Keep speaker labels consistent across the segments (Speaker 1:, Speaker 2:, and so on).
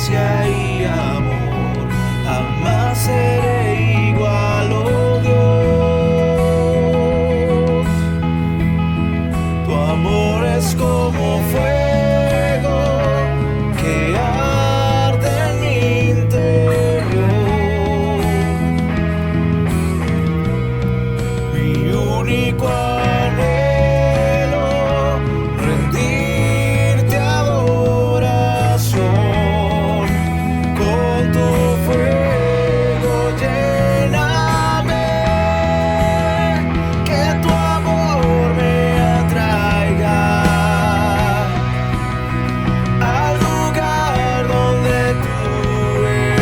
Speaker 1: gracia y amor, jamás seré igual, oh Dios. Tu amor es como fuego que arde en mi interior. Mi único anhelo, rendirte adoración. Con tu fuego lléname, que tu amor me atraiga al lugar donde tú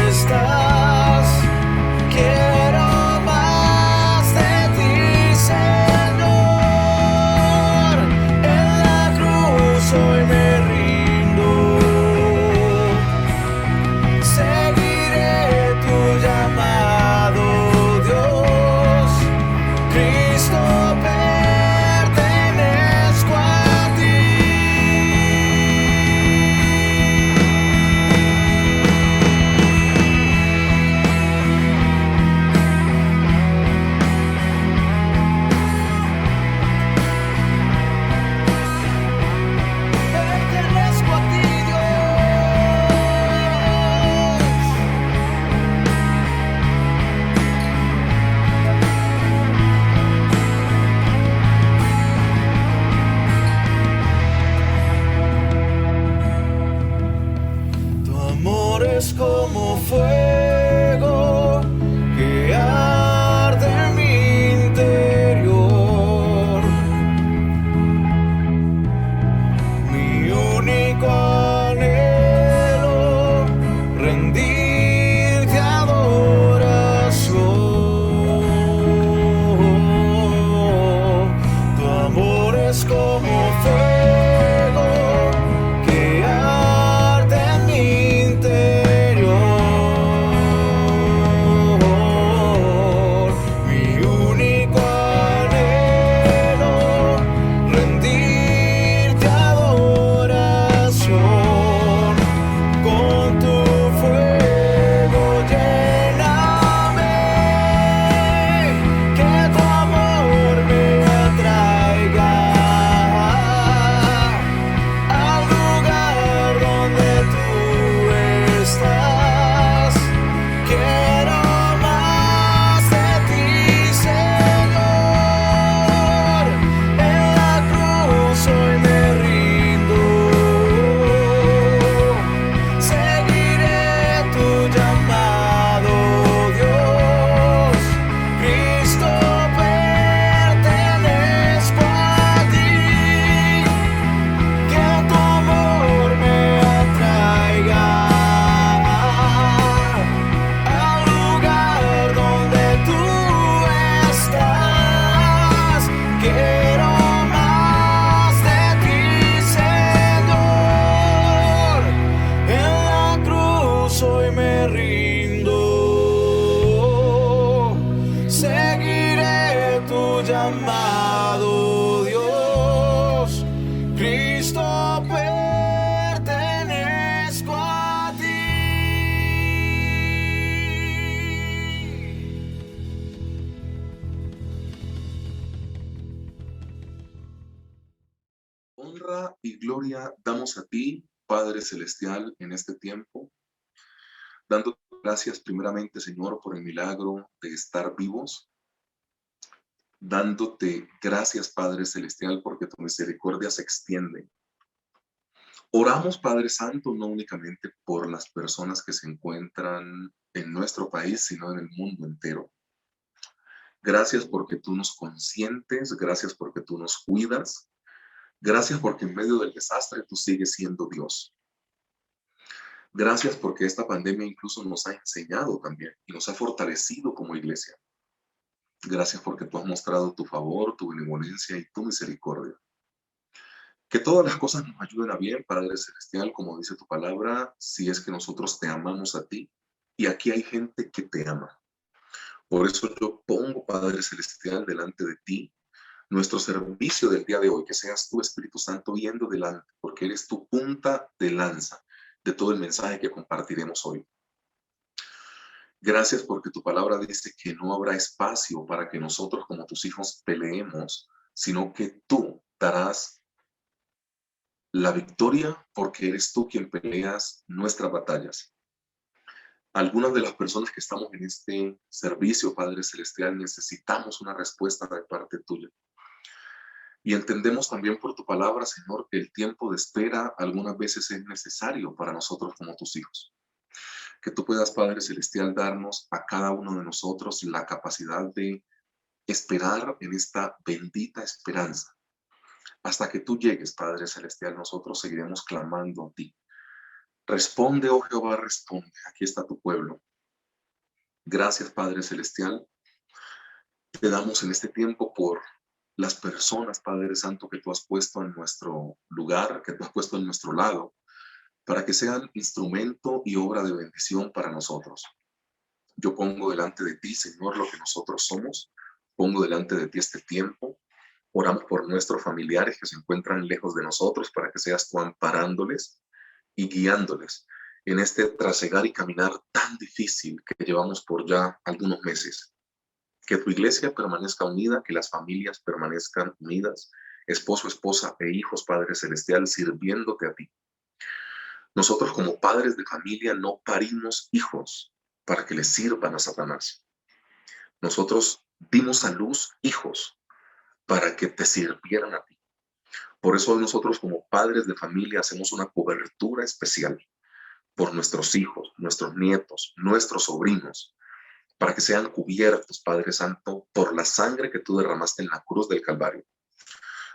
Speaker 1: estás. Quiero más de ti, Señor. En la cruz hoy me rindo. Seguiré tu llamado, Dios. Cristo, pertenezco a ti. Pertenezco a ti, Dios. Tu amor es como fuego que arde en mi interior. Mi único anhelo, rendirte adoración. Tu amor es como fuego que arde en mi interior. Mi único anhelo, rendirte adoración. Con tu fuego lléname, que tu amor me atraiga al lugar donde tú estás. Quiero más de ti, Señor. En la cruz hoy me rindo. Seguiré tu llamado, Dios. Cristo, pertenezco a ti. Que tu amor me atraiga al lugar donde tú estás. Quiero más de ti, Señor. En la cruz hoy me rindo. Seguiré tu llamado, Dios. Cristo, pertenezco a ti.
Speaker 2: Honra y gloria damos a ti, Padre Celestial, en este tiempo, dando gracias primeramente, Señor, por el milagro de estar vivos, dándote gracias, Padre Celestial, porque tu misericordia se extiende. Oramos, Padre Santo, no únicamente por las personas que se encuentran en nuestro país, sino en el mundo entero. Gracias porque tú nos consientes, gracias porque tú nos cuidas, gracias porque en medio del desastre tú sigues siendo Dios. Gracias porque esta pandemia incluso nos ha enseñado también y nos ha fortalecido como iglesia. Gracias porque tú has mostrado tu favor, tu benevolencia y tu misericordia. Que todas las cosas nos ayuden a bien, Padre Celestial, como dice tu palabra, si es que nosotros te amamos a ti. Y aquí hay gente que te ama. Por eso yo pongo, Padre Celestial, delante de ti nuestro servicio del día de hoy, que seas tú, Espíritu Santo, yendo delante, porque eres tu punta de lanza. de todo el mensaje que compartiremos hoy. Gracias porque tu palabra dice que no habrá espacio para que nosotros como tus hijos peleemos, sino que tú darás la victoria porque eres tú quien peleas nuestras batallas. Algunas de las personas que estamos en este servicio, Padre Celestial, necesitamos una respuesta de parte tuya. Y entendemos también por tu palabra, Señor, que el tiempo de espera algunas veces es necesario para nosotros como tus hijos. Que tú puedas, Padre Celestial, darnos a cada uno de nosotros la capacidad de esperar en esta bendita esperanza. Hasta que tú llegues, Padre Celestial, nosotros seguiremos clamando a ti. Responde, oh Jehová, responde. Aquí está tu pueblo. Gracias, Padre Celestial. Te damos en este tiempo por las personas, Padre Santo, que tú has puesto en nuestro lugar, que tú has puesto en nuestro lado, para que sean instrumento y obra de bendición para nosotros. Yo pongo delante de ti, Señor, lo que nosotros somos. Pongo delante de ti este tiempo. Oramos por nuestros familiares que se encuentran lejos de nosotros, para que seas tú amparándoles y guiándoles en este trasegar y caminar tan difícil que llevamos por ya algunos meses. Que tu iglesia permanezca unida, que las familias permanezcan unidas, esposo, esposa e hijos, Padre Celestial, sirviéndote a ti. Nosotros como padres de familia no parimos hijos para que les sirvan a Satanás. Nosotros dimos a luz hijos para que te sirvieran a ti. Por eso nosotros como padres de familia hacemos una cobertura especial por nuestros hijos, nuestros nietos, nuestros sobrinos, para que sean cubiertos, Padre Santo, por la sangre que tú derramaste en la cruz del Calvario.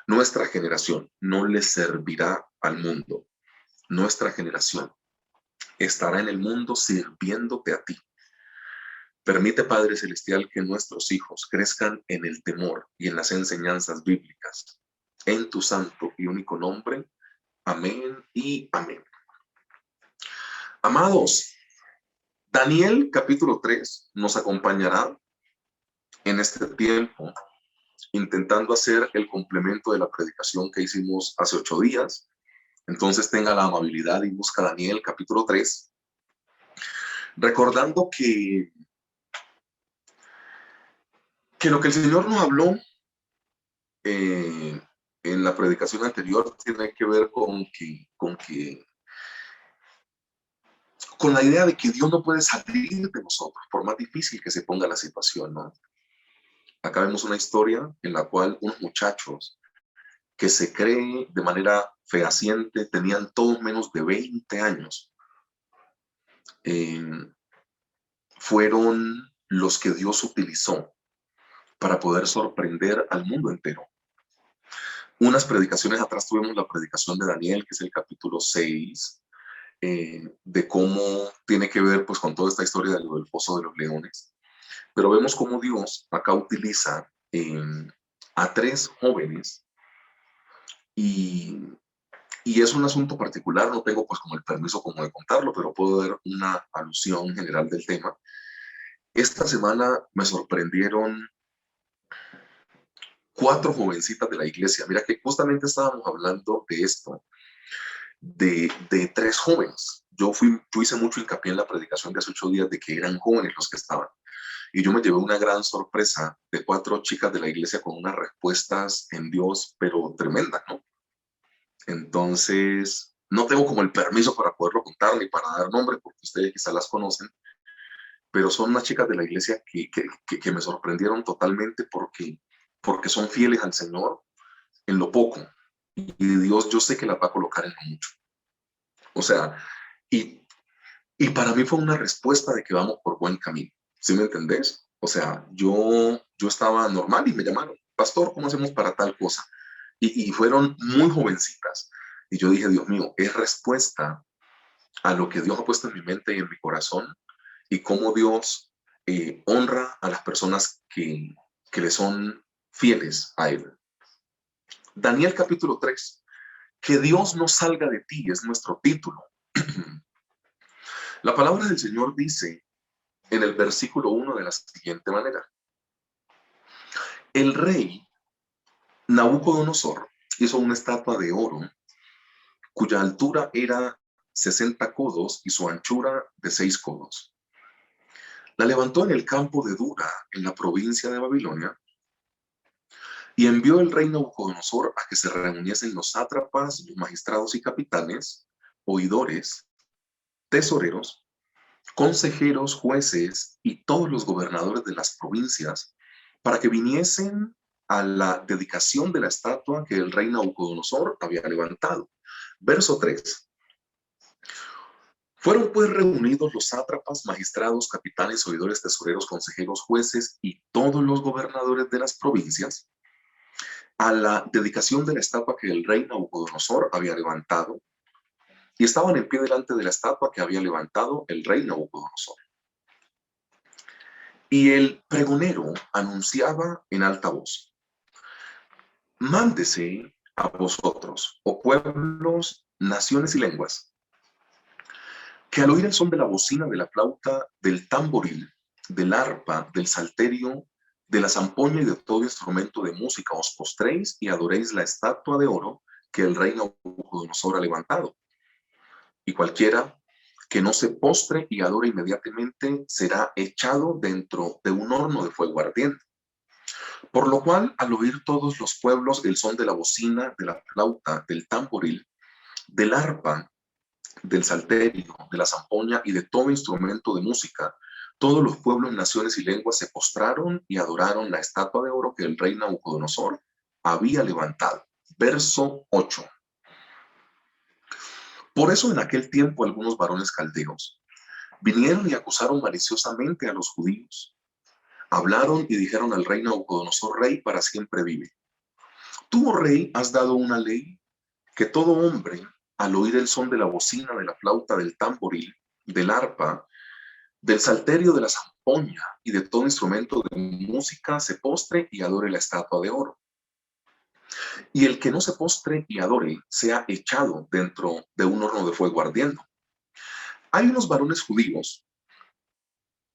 Speaker 2: Nuestra generación no le servirá al mundo. Nuestra generación estará en el mundo sirviéndote a ti. Permite, Padre Celestial, que nuestros hijos crezcan en el temor y en las enseñanzas bíblicas. En tu santo y único nombre. Amén y amén. Amados, Daniel capítulo 3 nos acompañará en este tiempo, intentando hacer el complemento de la predicación que hicimos hace 8 días. Entonces tenga la amabilidad y busca Daniel capítulo 3, recordando que lo que el Señor nos habló en la predicación anterior tiene que ver con la idea de que Dios no puede salir de nosotros, por más difícil que se ponga la situación, ¿no? Acá vemos una historia en la cual unos muchachos que se cree de manera fehaciente tenían todos menos de 20 años. Fueron los que Dios utilizó para poder sorprender al mundo entero. Unas predicaciones atrás tuvimos la predicación de Daniel, que es el capítulo 6, de cómo tiene que ver pues con toda esta historia del foso de los leones. Pero vemos cómo Dios acá utiliza a 3 jóvenes y es un asunto particular, no tengo pues como el permiso como de contarlo, pero puedo dar una alusión general del tema. Esta semana me sorprendieron 4 jovencitas de la iglesia. Mira que justamente estábamos hablando de esto, de 3 jóvenes. Yo hice mucho hincapié en la predicación de hace 8 días de que eran jóvenes los que estaban. Y yo me llevé una gran sorpresa de 4 chicas de la iglesia con unas respuestas en Dios, pero tremendas, ¿no? Entonces, no tengo como el permiso para poderlo contar ni para dar nombre, porque ustedes quizás las conocen, pero son unas chicas de la iglesia que me sorprendieron totalmente porque son fieles al Señor en lo poco. Y Dios, yo sé que las va a colocar en lo mucho. O sea, y para mí fue una respuesta de que vamos por buen camino. ¿Sí me entendés? O sea, yo estaba normal y me llamaron, pastor, ¿cómo hacemos para tal cosa? Y fueron muy jovencitas. Y yo dije, Dios mío, es respuesta a lo que Dios ha puesto en mi mente y en mi corazón y cómo Dios honra a las personas que le son fieles a Él. Daniel capítulo 3. Que Dios no salga de ti es nuestro título. La palabra del Señor dice en el versículo 1 de la siguiente manera. El rey Nabucodonosor hizo una estatua de oro cuya altura era 60 codos y su anchura de 6 codos. La levantó en el campo de Dura, en la provincia de Babilonia, y envió el rey Nabucodonosor a que se reuniesen los sátrapas, los magistrados y capitanes, oidores, tesoreros, consejeros, jueces y todos los gobernadores de las provincias para que viniesen a la dedicación de la estatua que el rey Nabucodonosor había levantado. Verso 3. Fueron pues reunidos los sátrapas, magistrados, capitanes, oidores, tesoreros, consejeros, jueces y todos los gobernadores de las provincias a la dedicación de la estatua que el rey Nabucodonosor había levantado, y estaban en pie delante de la estatua que había levantado el rey Nabucodonosor. Y el pregonero anunciaba en alta voz: mándese a vosotros, oh pueblos, naciones y lenguas, que al oír el son de la bocina, de la flauta, del tamboril, del arpa, del salterio, de la zampoña y de todo instrumento de música, os postréis y adoréis la estatua de oro que el rey Nabucodonosor ha levantado. Y cualquiera que no se postre y adore inmediatamente será echado dentro de un horno de fuego ardiente. Por lo cual, al oír todos los pueblos el son de la bocina, de la flauta, del tamboril, del arpa, del salterio, de la zampoña y de todo instrumento de música, todos los pueblos, naciones y lenguas se postraron y adoraron la estatua de oro que el rey Nabucodonosor había levantado. Verso 8. Por eso en aquel tiempo algunos varones caldeos vinieron y acusaron maliciosamente a los judíos. Hablaron y dijeron al rey Nabucodonosor: rey para siempre vive. Tú, oh rey, has dado una ley que todo hombre, al oír el son de la bocina, de la flauta, del tamboril, del arpa, del salterio, de la zampoña y de todo instrumento de música, se postre y adore la estatua de oro. Y el que no se postre y adore sea echado dentro de un horno de fuego ardiendo. Hay unos varones judíos,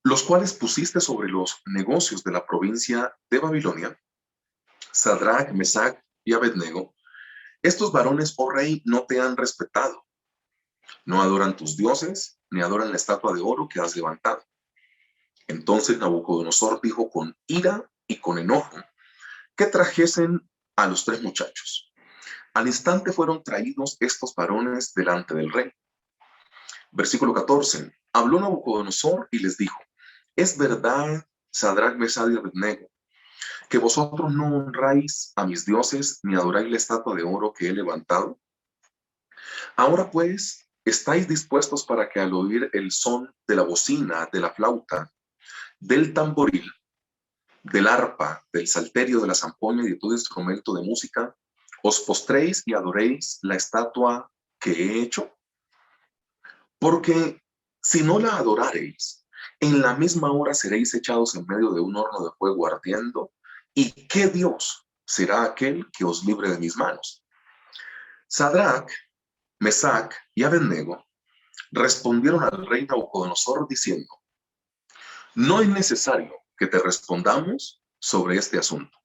Speaker 2: los cuales pusiste sobre los negocios de la provincia de Babilonia, Sadrach, Mesach y Abednego. Estos varones, oh rey, no te han respetado. No adoran tus dioses, ni adoran la estatua de oro que has levantado. Entonces Nabucodonosor dijo con ira y con enojo que trajesen a los 3 muchachos. Al instante fueron traídos estos varones delante del rey. Versículo 14. Habló Nabucodonosor y les dijo: es verdad, Sadrach, Mesach y Abednego, que vosotros no honráis a mis dioses ni adoráis la estatua de oro que he levantado. Ahora pues, ¿estáis dispuestos para que al oír el son de la bocina, de la flauta, del tamboril, del arpa, del salterio, de la zampoña y de todo instrumento de música, os postréis y adoréis la estatua que he hecho? Porque si no la adorareis, en la misma hora seréis echados en medio de un horno de fuego ardiendo. ¿Y qué Dios será aquel que os libre de mis manos? Sadrach, Mesach y Abednego respondieron al rey Nabucodonosor diciendo: no es necesario que te respondamos sobre este asunto.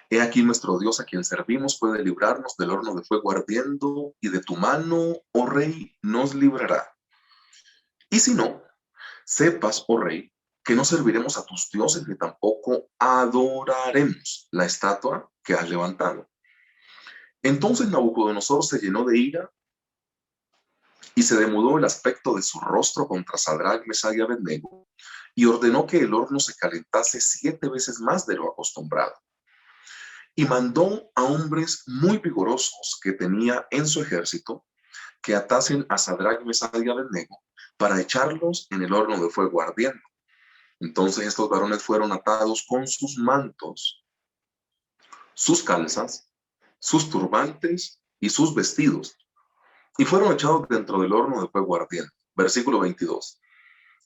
Speaker 2: He aquí nuestro Dios a quien servimos puede librarnos del horno de fuego ardiendo, y de tu mano, oh rey, nos librará. Y si no, sepas, oh rey, que no serviremos a tus dioses ni tampoco adoraremos la estatua que has levantado. Entonces Nabucodonosor se llenó de ira y se demudó el aspecto de su rostro contra Sadrach, Mesach y Abednego, y ordenó que el horno se calentase 7 veces más de lo acostumbrado. Y mandó a hombres muy vigorosos que tenía en su ejército que atasen a Sadrach, Mesach y Abednego para echarlos en el horno de fuego ardiendo. Entonces estos varones fueron atados con sus mantos, sus calzas, sus turbantes y sus vestidos, y fueron echados dentro del horno de fuego ardiente. Versículo 22.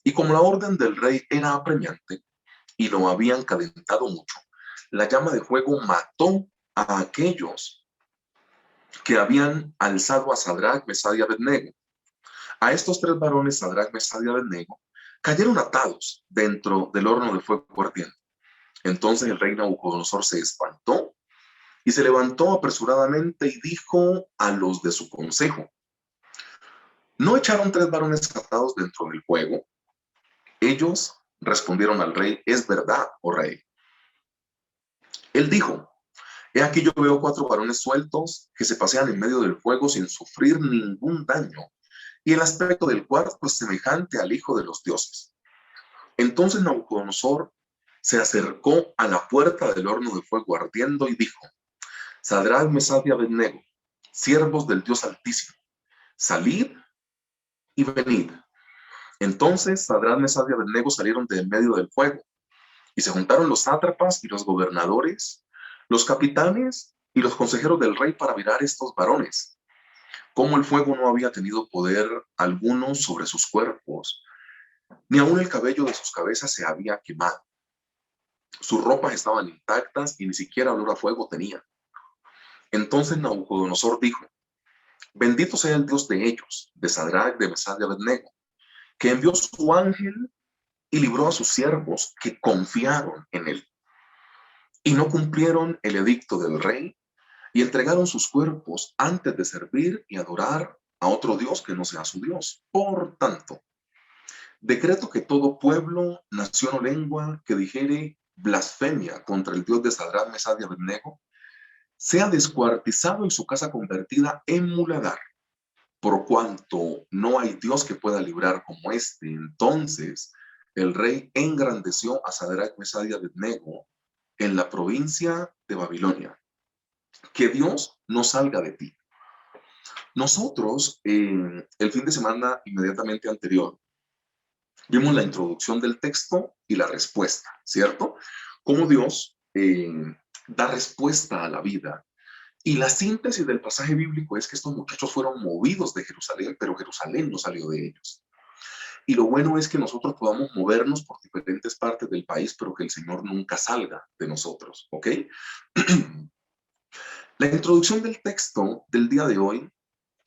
Speaker 2: Y como la orden del rey era apremiante y lo habían calentado mucho, la llama de fuego mató a aquellos que habían alzado a Sadrach, Mesach y Abednego. A estos 3 varones, Sadrach, Mesach y Abednego, cayeron atados dentro del horno de fuego ardiente. Entonces el rey Nabucodonosor se espantó y se levantó apresuradamente y dijo a los de su consejo: ¿No echaron 3 varones atados dentro del fuego? Ellos respondieron al rey, es verdad, oh rey. Él dijo, he aquí yo veo 4 varones sueltos que se pasean en medio del fuego sin sufrir ningún daño, y el aspecto del cuarto es semejante al Hijo de los dioses. Entonces Nabucodonosor se acercó a la puerta del horno de fuego ardiendo y dijo, Sadrach, Mesach y Abednego, siervos del Dios Altísimo, salid y venid. Entonces Sadrach, Mesach y Abednego salieron de en medio del fuego, y se juntaron los sátrapas y los gobernadores, los capitanes y los consejeros del rey para mirar estos varones, cómo el fuego no había tenido poder alguno sobre sus cuerpos, ni aun el cabello de sus cabezas se había quemado. Sus ropas estaban intactas y ni siquiera olor a fuego tenían. Entonces Nabucodonosor dijo, bendito sea el Dios de ellos, de Sadrach, de Mesach y Abednego, que envió su ángel y libró a sus siervos que confiaron en él. Y no cumplieron el edicto del rey y entregaron sus cuerpos antes de servir y adorar a otro Dios que no sea su Dios. Por tanto, decreto que todo pueblo, nación o lengua que dijere blasfemia contra el Dios de Sadrach, Mesach y Abednego, sea descuartizado y su casa convertida en muladar, por cuanto no hay Dios que pueda librar como este. Entonces el rey engrandeció a Sadrach, Mesach y Abednego en la provincia de Babilonia. Que Dios no salga de ti. Nosotros, el fin de semana inmediatamente anterior, vimos la introducción del texto y la respuesta, ¿cierto? Cómo Dios da respuesta a la vida. Y la síntesis del pasaje bíblico es que estos muchachos fueron movidos de Jerusalén, pero Jerusalén no salió de ellos. Y lo bueno es que nosotros podamos movernos por diferentes partes del país, pero que el Señor nunca salga de nosotros, ¿ok? La introducción del texto del día de hoy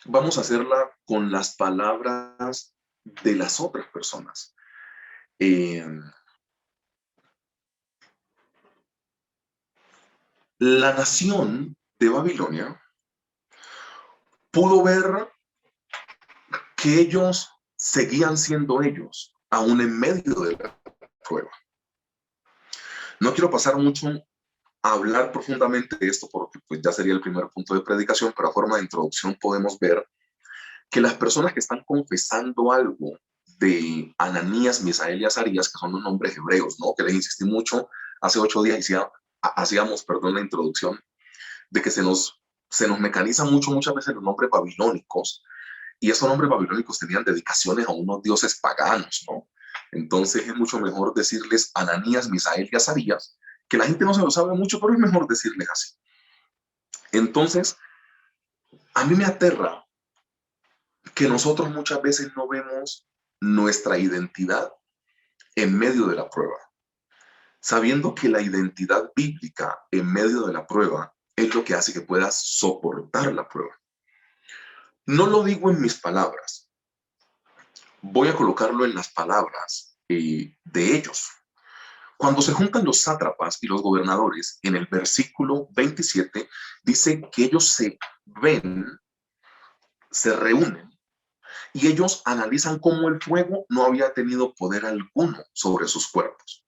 Speaker 2: vamos a hacerla con las palabras de las otras personas. La nación de Babilonia pudo ver que ellos seguían siendo ellos, aún en medio de la prueba. No quiero pasar mucho a hablar profundamente de esto porque pues, ya sería el primer punto de predicación, pero a forma de introducción podemos ver que las personas que están confesando algo de Ananías, Misael y Azarías, que son los nombres hebreos, ¿no? Que les insistí mucho, hace 8 días hacíamos, la introducción, de que se nos mecanizan muchas veces los nombres babilónicos, y esos nombres babilónicos tenían dedicaciones a unos dioses paganos, ¿no? Entonces es mucho mejor decirles Ananías, Misael y Azarías, que la gente no se lo sabe mucho, pero es mejor decirles así. Entonces, a mí me aterra que nosotros muchas veces no vemos nuestra identidad en medio de la prueba, sabiendo que la identidad bíblica en medio de la prueba es lo que hace que puedas soportar la prueba. No lo digo en mis palabras, voy a colocarlo en las palabras de ellos. Cuando se juntan los sátrapas y los gobernadores, en el versículo 27, dice que ellos se ven, se reúnen, y ellos analizan cómo el fuego no había tenido poder alguno sobre sus cuerpos.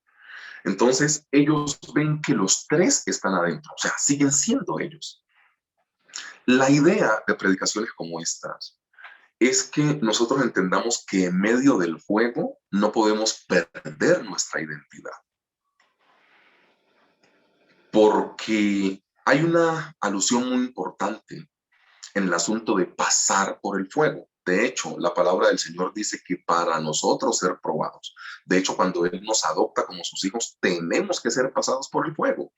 Speaker 2: Entonces ellos ven que los 3 están adentro, o sea, siguen siendo ellos. La idea de predicaciones como estas es que nosotros entendamos que en medio del fuego no podemos perder nuestra identidad. Porque hay una alusión muy importante en el asunto de pasar por el fuego. De hecho, la palabra del Señor dice que para nosotros ser probados, de hecho, cuando Él nos adopta como sus hijos, tenemos que ser pasados por el fuego.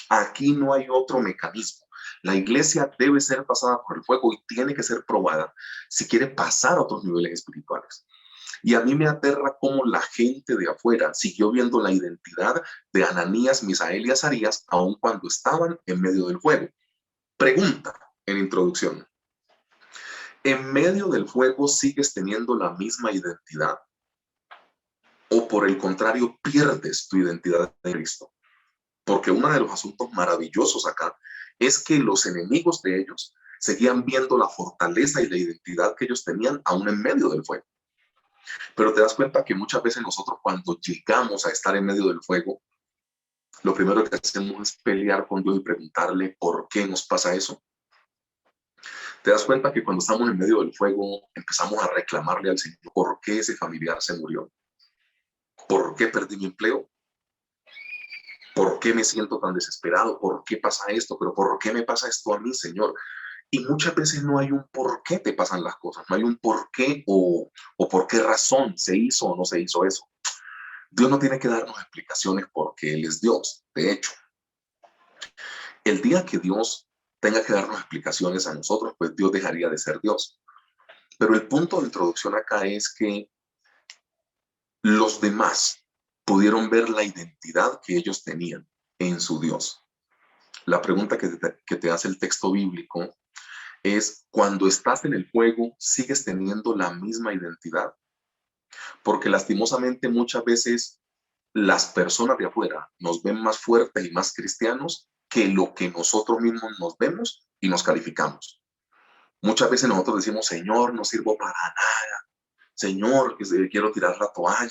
Speaker 2: Aquí no hay otro mecanismo. La iglesia debe ser pasada por el fuego y tiene que ser probada si quiere pasar a otros niveles espirituales. Y a mí me aterra cómo la gente de afuera siguió viendo la identidad de Ananías, Misael y Azarías, aun cuando estaban en medio del fuego. Pregunta en introducción. ¿En medio del fuego sigues teniendo la misma identidad? ¿O por el contrario pierdes tu identidad de Cristo? Porque uno de los asuntos maravillosos acá es que los enemigos de ellos seguían viendo la fortaleza y la identidad que ellos tenían aún en medio del fuego. Pero te das cuenta que muchas veces nosotros cuando llegamos a estar en medio del fuego, lo primero que hacemos es pelear con Dios y preguntarle por qué nos pasa eso. Te das cuenta que cuando estamos en medio del fuego empezamos a reclamarle al Señor por qué ese familiar se murió, por qué perdí mi empleo, por qué me siento tan desesperado, por qué pasa esto, pero por qué me pasa esto a mí, Señor. Y muchas veces no hay un por qué te pasan las cosas, no hay un por qué o por qué razón se hizo o no se hizo eso. Dios no tiene que darnos explicaciones porque Él es Dios. De hecho, el día que Dios tenga que darnos explicaciones a nosotros, pues Dios dejaría de ser Dios. Pero el punto de introducción acá es que los demás pudieron ver la identidad que ellos tenían en su Dios. La pregunta que te hace el texto bíblico es, cuando estás en el fuego, ¿sigues teniendo la misma identidad? Porque lastimosamente muchas veces las personas de afuera nos ven más fuertes y más cristianos que lo que nosotros mismos nos vemos y nos calificamos. Muchas veces nosotros decimos, Señor, no sirvo para nada. Señor, quiero tirar la toalla.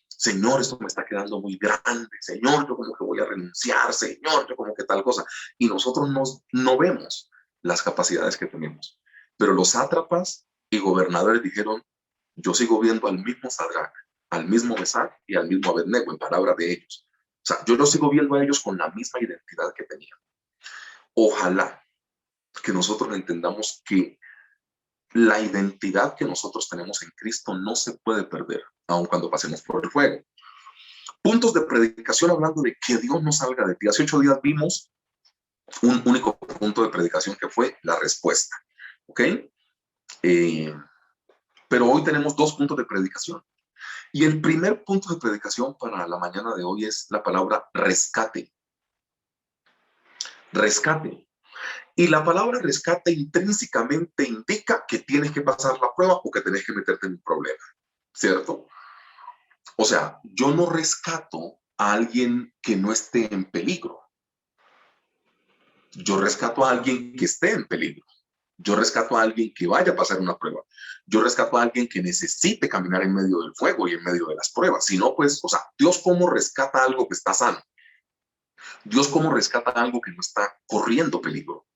Speaker 2: Señor, esto me está quedando muy grande. Señor, yo como que voy a renunciar. Señor, yo como que tal cosa. Y nosotros no vemos las capacidades que tenemos. Pero los sátrapas y gobernadores dijeron, yo sigo viendo al mismo Sadrach, al mismo Mesach y al mismo Abednego, en palabras de ellos. O sea, yo los sigo viendo a ellos con la misma identidad que tenían. Ojalá que nosotros entendamos que la identidad que nosotros tenemos en Cristo no se puede perder, aun cuando pasemos por el fuego. Puntos de predicación hablando de que Dios no salga de ti. Hace 8 días vimos un único punto de predicación que fue la respuesta. ¿Ok? Pero hoy tenemos 2 puntos de predicación. Y el primer punto de predicación para la mañana de hoy es la palabra rescate. Rescate. Y la palabra rescate intrínsecamente indica que tienes que pasar la prueba o que tienes que meterte en un problema, ¿cierto? O sea, yo no rescato a alguien que no esté en peligro. Yo rescato a alguien que esté en peligro. Yo rescato a alguien que vaya a pasar una prueba. Yo rescato a alguien que necesite caminar en medio del fuego y en medio de las pruebas. Si no, pues, o sea, Dios cómo rescata algo que está sano. Dios cómo rescata algo que no está corriendo peligro.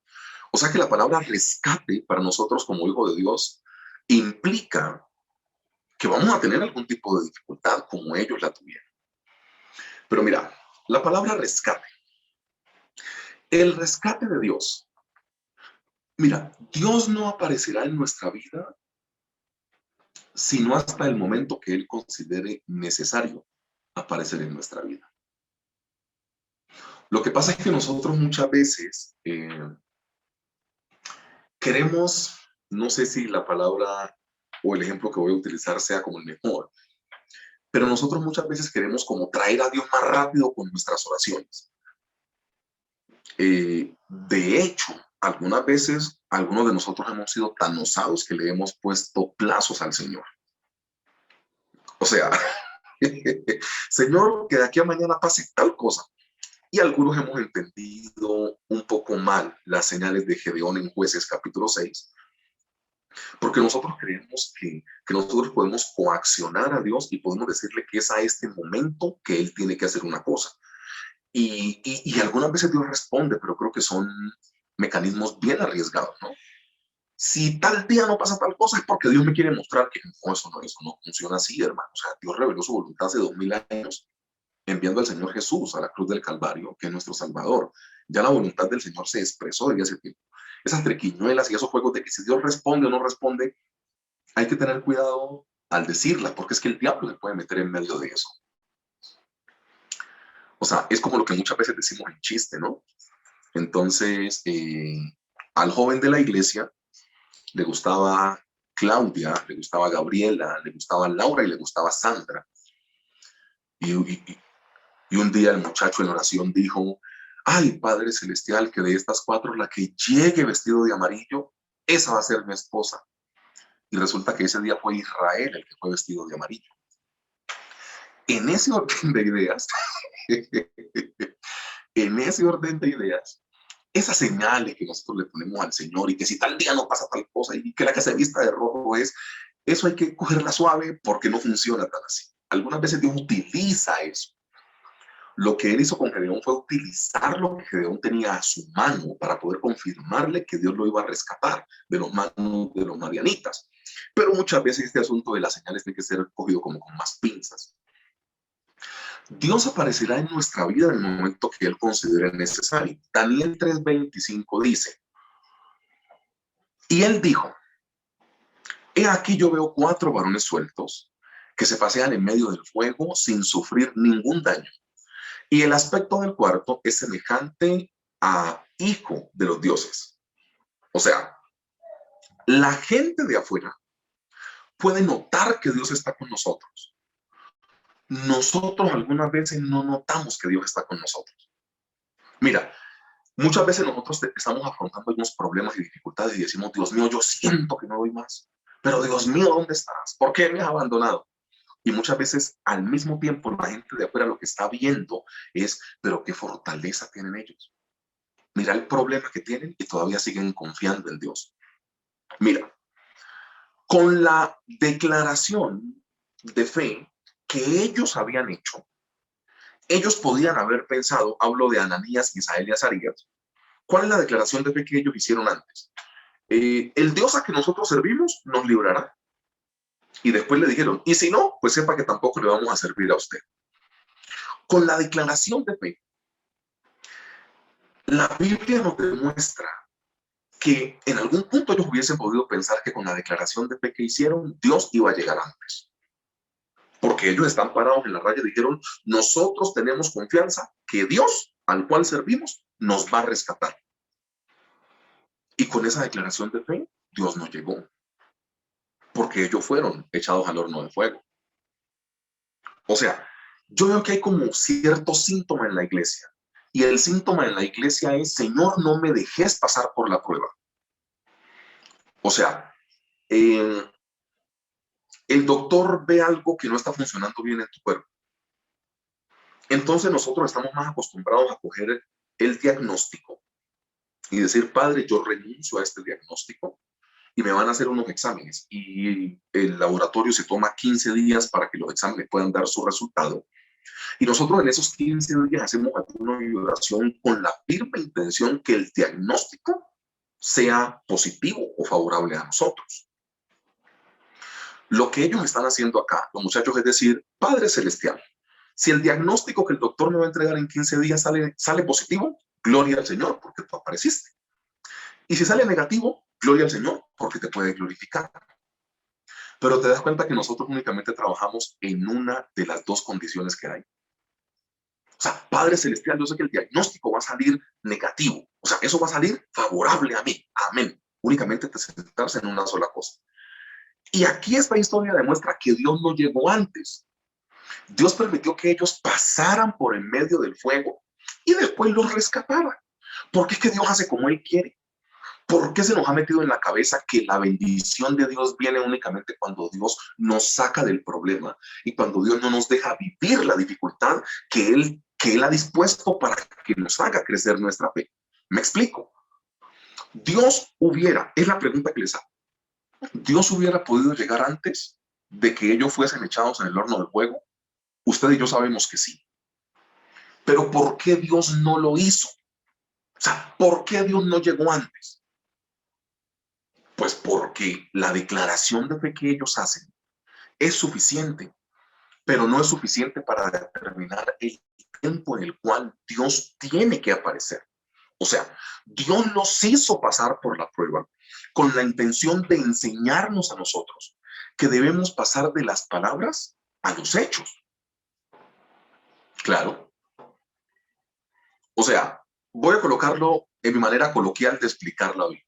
Speaker 2: O sea que la palabra rescate para nosotros como hijo de Dios implica que vamos a tener algún tipo de dificultad como ellos la tuvieron. Pero mira, la palabra rescate, el rescate de Dios. Mira, Dios no aparecerá en nuestra vida sino hasta el momento que Él considere necesario aparecer en nuestra vida. Lo que pasa es que nosotros muchas veces queremos, no sé si la palabra o el ejemplo que voy a utilizar sea como el mejor, pero nosotros muchas veces queremos como traer a Dios más rápido con nuestras oraciones. De hecho, algunas veces algunos de nosotros hemos sido tan osados que le hemos puesto plazos al Señor. O sea, Señor, que de aquí a mañana pase tal cosa. Y algunos hemos entendido un poco mal las señales de Gedeón en Jueces capítulo 6, porque nosotros creemos que nosotros podemos coaccionar a Dios y podemos decirle que es a este momento que Él tiene que hacer una cosa. Y algunas veces Dios responde, pero creo que son mecanismos bien arriesgados, ¿no? Si tal día no pasa tal cosa es porque Dios me quiere mostrar que no, eso no funciona así, hermano. O sea, Dios reveló su voluntad hace 2000 años enviando al Señor Jesús a la cruz del Calvario, que es nuestro Salvador. Ya la voluntad del Señor se expresó desde hace tiempo. Esas triquiñuelas y esos juegos de que si Dios responde o no responde, hay que tener cuidado al decirlas, porque es que el diablo se puede meter en medio de eso. O sea, es como lo que muchas veces decimos en chiste, ¿no? Entonces, al joven de la iglesia le gustaba Claudia, le gustaba Gabriela, le gustaba Laura y le gustaba Sandra. Y un día el muchacho en oración dijo, ay, Padre Celestial, que de estas 4 la que llegue vestido de amarillo, esa va a ser mi esposa. Y resulta que ese día fue Israel el que fue vestido de amarillo. En ese orden de ideas, en ese orden de ideas, esas señales que nosotros le ponemos al Señor y que si tal día no pasa tal cosa y que la que se vista de rojo es, eso hay que cogerla suave porque no funciona tan así. Algunas veces Dios utiliza eso. Lo que él hizo con Gedeón fue utilizar lo que Gedeón tenía a su mano para poder confirmarle que Dios lo iba a rescatar de los manos de los madianitas. Pero muchas veces este asunto de las señales tiene que ser cogido como con más pinzas. Dios aparecerá en nuestra vida en el momento que Él considere necesario. Daniel 3:25 dice, y Él dijo, he aquí yo veo 4 varones sueltos que se pasean en medio del fuego sin sufrir ningún daño. Y el aspecto del cuarto es semejante a hijo de los dioses. O sea, la gente de afuera puede notar que Dios está con nosotros. Nosotros algunas veces no notamos que Dios está con nosotros. Mira, muchas veces nosotros estamos afrontando algunos problemas y dificultades y decimos, Dios mío, yo siento que no doy más. Pero Dios mío, ¿dónde estás? ¿Por qué me has abandonado? Y muchas veces al mismo tiempo la gente de afuera lo que está viendo es, pero qué fortaleza tienen ellos. Mira el problema que tienen y todavía siguen confiando en Dios. Mira, con la declaración de fe que ellos habían hecho, ellos podían haber pensado, hablo de Ananías, Misael y Azarías, ¿cuál es la declaración de fe que ellos hicieron antes? El Dios a que nosotros servimos nos librará. Y después le dijeron, y si no, pues sepa que tampoco le vamos a servir a usted. Con la declaración de fe, la Biblia nos demuestra que en algún punto ellos hubiesen podido pensar que con la declaración de fe que hicieron, Dios iba a llegar antes. Porque ellos están parados en la raya y dijeron, nosotros tenemos confianza que Dios al cual servimos nos va a rescatar. Y con esa declaración de fe, Dios no llegó. Porque ellos fueron echados al horno de fuego. O sea, yo veo que hay como cierto síntoma en la iglesia. Y el síntoma en la iglesia es, Señor, no me dejes pasar por la prueba. O sea, el doctor ve algo que no está funcionando bien en tu cuerpo. Entonces nosotros estamos más acostumbrados a coger el diagnóstico y decir, Padre, yo renuncio a este diagnóstico y me van a hacer unos exámenes. Y el laboratorio se toma 15 días para que los exámenes puedan dar su resultado. Y nosotros en esos 15 días hacemos ayuno y oración con la firme intención que el diagnóstico sea positivo o favorable a nosotros. Lo que ellos están haciendo acá, los muchachos, es decir, Padre Celestial, si el diagnóstico que el doctor me va a entregar en 15 días sale positivo, gloria al Señor, porque tú apareciste. Y si sale negativo, gloria al Señor, porque te puede glorificar. Pero te das cuenta que nosotros únicamente trabajamos en una de las dos condiciones que hay. O sea, Padre Celestial, yo sé que el diagnóstico va a salir negativo. O sea, eso va a salir favorable a mí. Amén. Únicamente te centras en una sola cosa. Y aquí esta historia demuestra que Dios no llegó antes. Dios permitió que ellos pasaran por el medio del fuego y después los rescatara. Porque es que Dios hace como Él quiere. ¿Por qué se nos ha metido en la cabeza que la bendición de Dios viene únicamente cuando Dios nos saca del problema y cuando Dios no nos deja vivir la dificultad que Él ha dispuesto para que nos haga crecer nuestra fe? ¿Me explico? Dios hubiera, es la pregunta que les hago, ¿Dios hubiera podido llegar antes de que ellos fuesen echados en el horno del fuego? Usted y yo sabemos que sí. Pero ¿por qué Dios no lo hizo? O sea, ¿por qué Dios no llegó antes? Pues porque la declaración de fe que ellos hacen es suficiente, pero no es suficiente para determinar el tiempo en el cual Dios tiene que aparecer. O sea, Dios los hizo pasar por la prueba con la intención de enseñarnos a nosotros que debemos pasar de las palabras a los hechos. Claro. O sea, voy a colocarlo en mi manera coloquial de explicar la Biblia.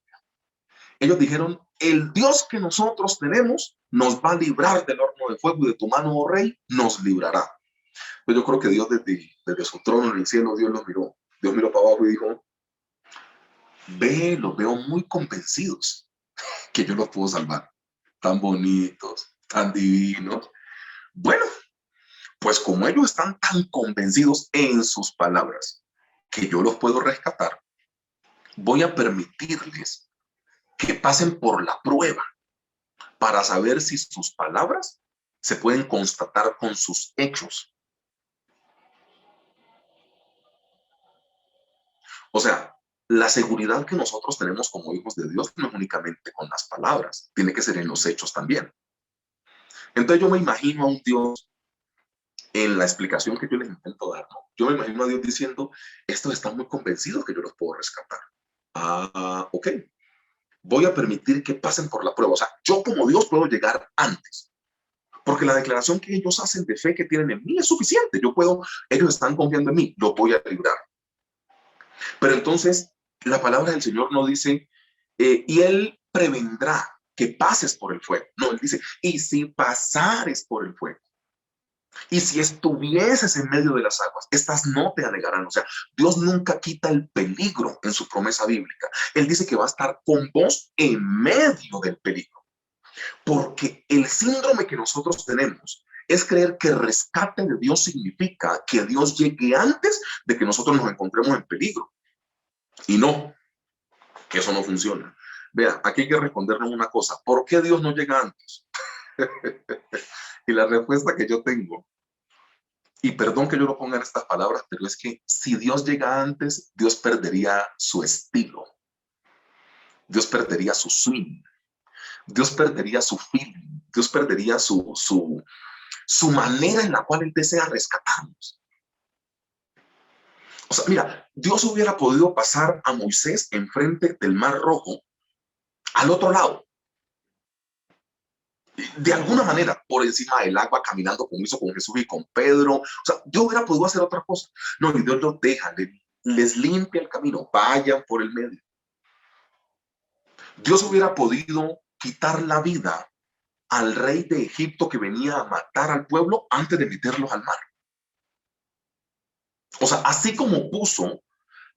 Speaker 2: Ellos dijeron, el Dios que nosotros tenemos nos va a librar del horno de fuego y de tu mano, oh rey, nos librará. Pues yo creo que Dios desde su trono en el cielo, Dios los miró. Dios miró para abajo y dijo, los veo muy convencidos que yo los puedo salvar. Tan bonitos, tan divinos. Bueno, pues como ellos están tan convencidos en sus palabras que yo los puedo rescatar, voy a permitirles que pasen por la prueba para saber si sus palabras se pueden constatar con sus hechos. O sea, la seguridad que nosotros tenemos como hijos de Dios no es únicamente con las palabras, tiene que ser en los hechos también. Entonces yo me imagino a un Dios en la explicación que yo les intento dar, ¿no? Yo me imagino a Dios diciendo, estos están muy convencidos que yo los puedo rescatar. Ah, ok. Voy a permitir que pasen por la prueba. O sea, yo como Dios puedo llegar antes. Porque la declaración que ellos hacen de fe que tienen en mí es suficiente. Yo puedo, ellos están confiando en mí, lo voy a librar. Pero entonces, la palabra del Señor no dice, y Él prevendrá que pases por el fuego. No, Él dice, y si pasares por el fuego. Y si estuvieses en medio de las aguas, estas no te anegarán. O sea, Dios nunca quita el peligro en su promesa bíblica. Él dice que va a estar con vos en medio del peligro. Porque el síndrome que nosotros tenemos es creer que el rescate de Dios significa que Dios llegue antes de que nosotros nos encontremos en peligro. Y no, que eso no funciona. Vea, aquí hay que respondernos una cosa. ¿Por qué Dios no llega antes? Y la respuesta que yo tengo, y perdón que yo lo ponga en estas palabras, pero es que si Dios llega antes, Dios perdería su estilo. Dios perdería su swing. Dios perdería su feeling. Dios perdería su manera en la cual Él desea rescatarnos. O sea, mira, Dios hubiera podido pasar a Moisés enfrente del Mar Rojo al otro lado. De alguna manera, por encima del agua, caminando como hizo con Jesús y con Pedro. O sea, yo hubiera podido hacer otra cosa. No, y Dios los deja, les limpia el camino, vayan por el medio. Dios hubiera podido quitar la vida al rey de Egipto que venía a matar al pueblo antes de meterlos al mar. O sea, así como puso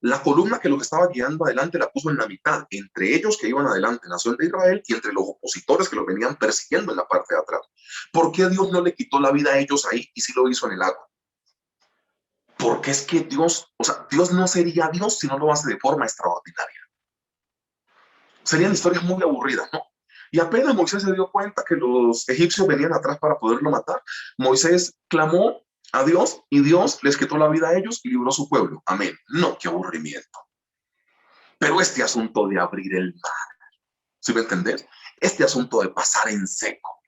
Speaker 2: la columna que los estaba guiando adelante, la puso en la mitad, entre ellos que iban adelante, nación de Israel, y entre los opositores que los venían persiguiendo en la parte de atrás. ¿Por qué Dios no le quitó la vida a ellos ahí y sí lo hizo en el agua? Porque es que Dios, o sea, Dios no sería Dios si no lo hace de forma extraordinaria. Serían historias muy aburridas, ¿no? Y apenas Moisés se dio cuenta que los egipcios venían atrás para poderlo matar, Moisés clamó a Dios y Dios les quitó la vida a ellos y libró su pueblo. Amén. No, qué aburrimiento. Pero este asunto de abrir el mar, ¿sí me entendés? Este asunto de pasar en seco,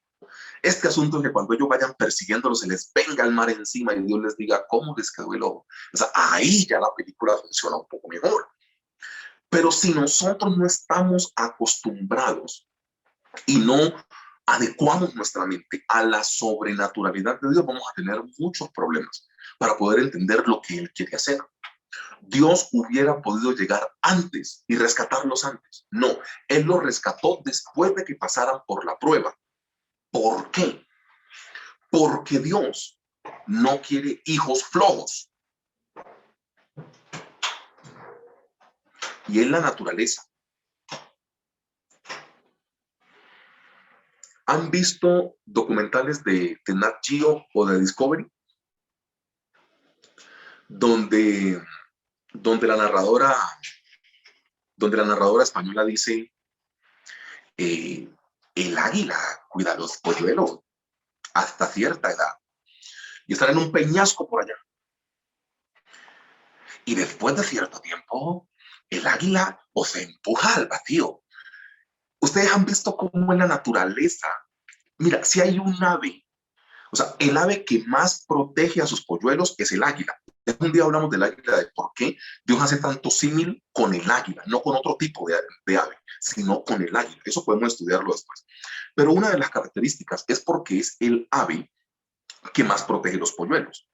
Speaker 2: este asunto de que cuando ellos vayan persiguiéndolos se les venga el mar encima y Dios les diga cómo les quedó el ojo. O sea, ahí ya la película funciona un poco mejor. Pero si nosotros no estamos acostumbrados y no adecuamos nuestra mente a la sobrenaturalidad de Dios, vamos a tener muchos problemas para poder entender lo que Él quiere hacer. Dios hubiera podido llegar antes y rescatarlos antes. No, Él los rescató después de que pasaran por la prueba. ¿Por qué? Porque Dios no quiere hijos flojos. Y es la naturaleza. ¿Han visto documentales de Nat Geo o de Discovery? Donde la narradora española dice, el águila cuida los polluelos hasta cierta edad y están en un peñasco por allá. Y después de cierto tiempo, el águila os empuja al vacío. Ustedes han visto cómo en la naturaleza, mira, si hay un ave, o sea, el ave que más protege a sus polluelos es el águila. Un día hablamos del águila, de por qué Dios hace tanto símil con el águila, no con otro tipo de ave, sino con el águila. Eso podemos estudiarlo después. Pero una de las características es porque es el ave que más protege los polluelos.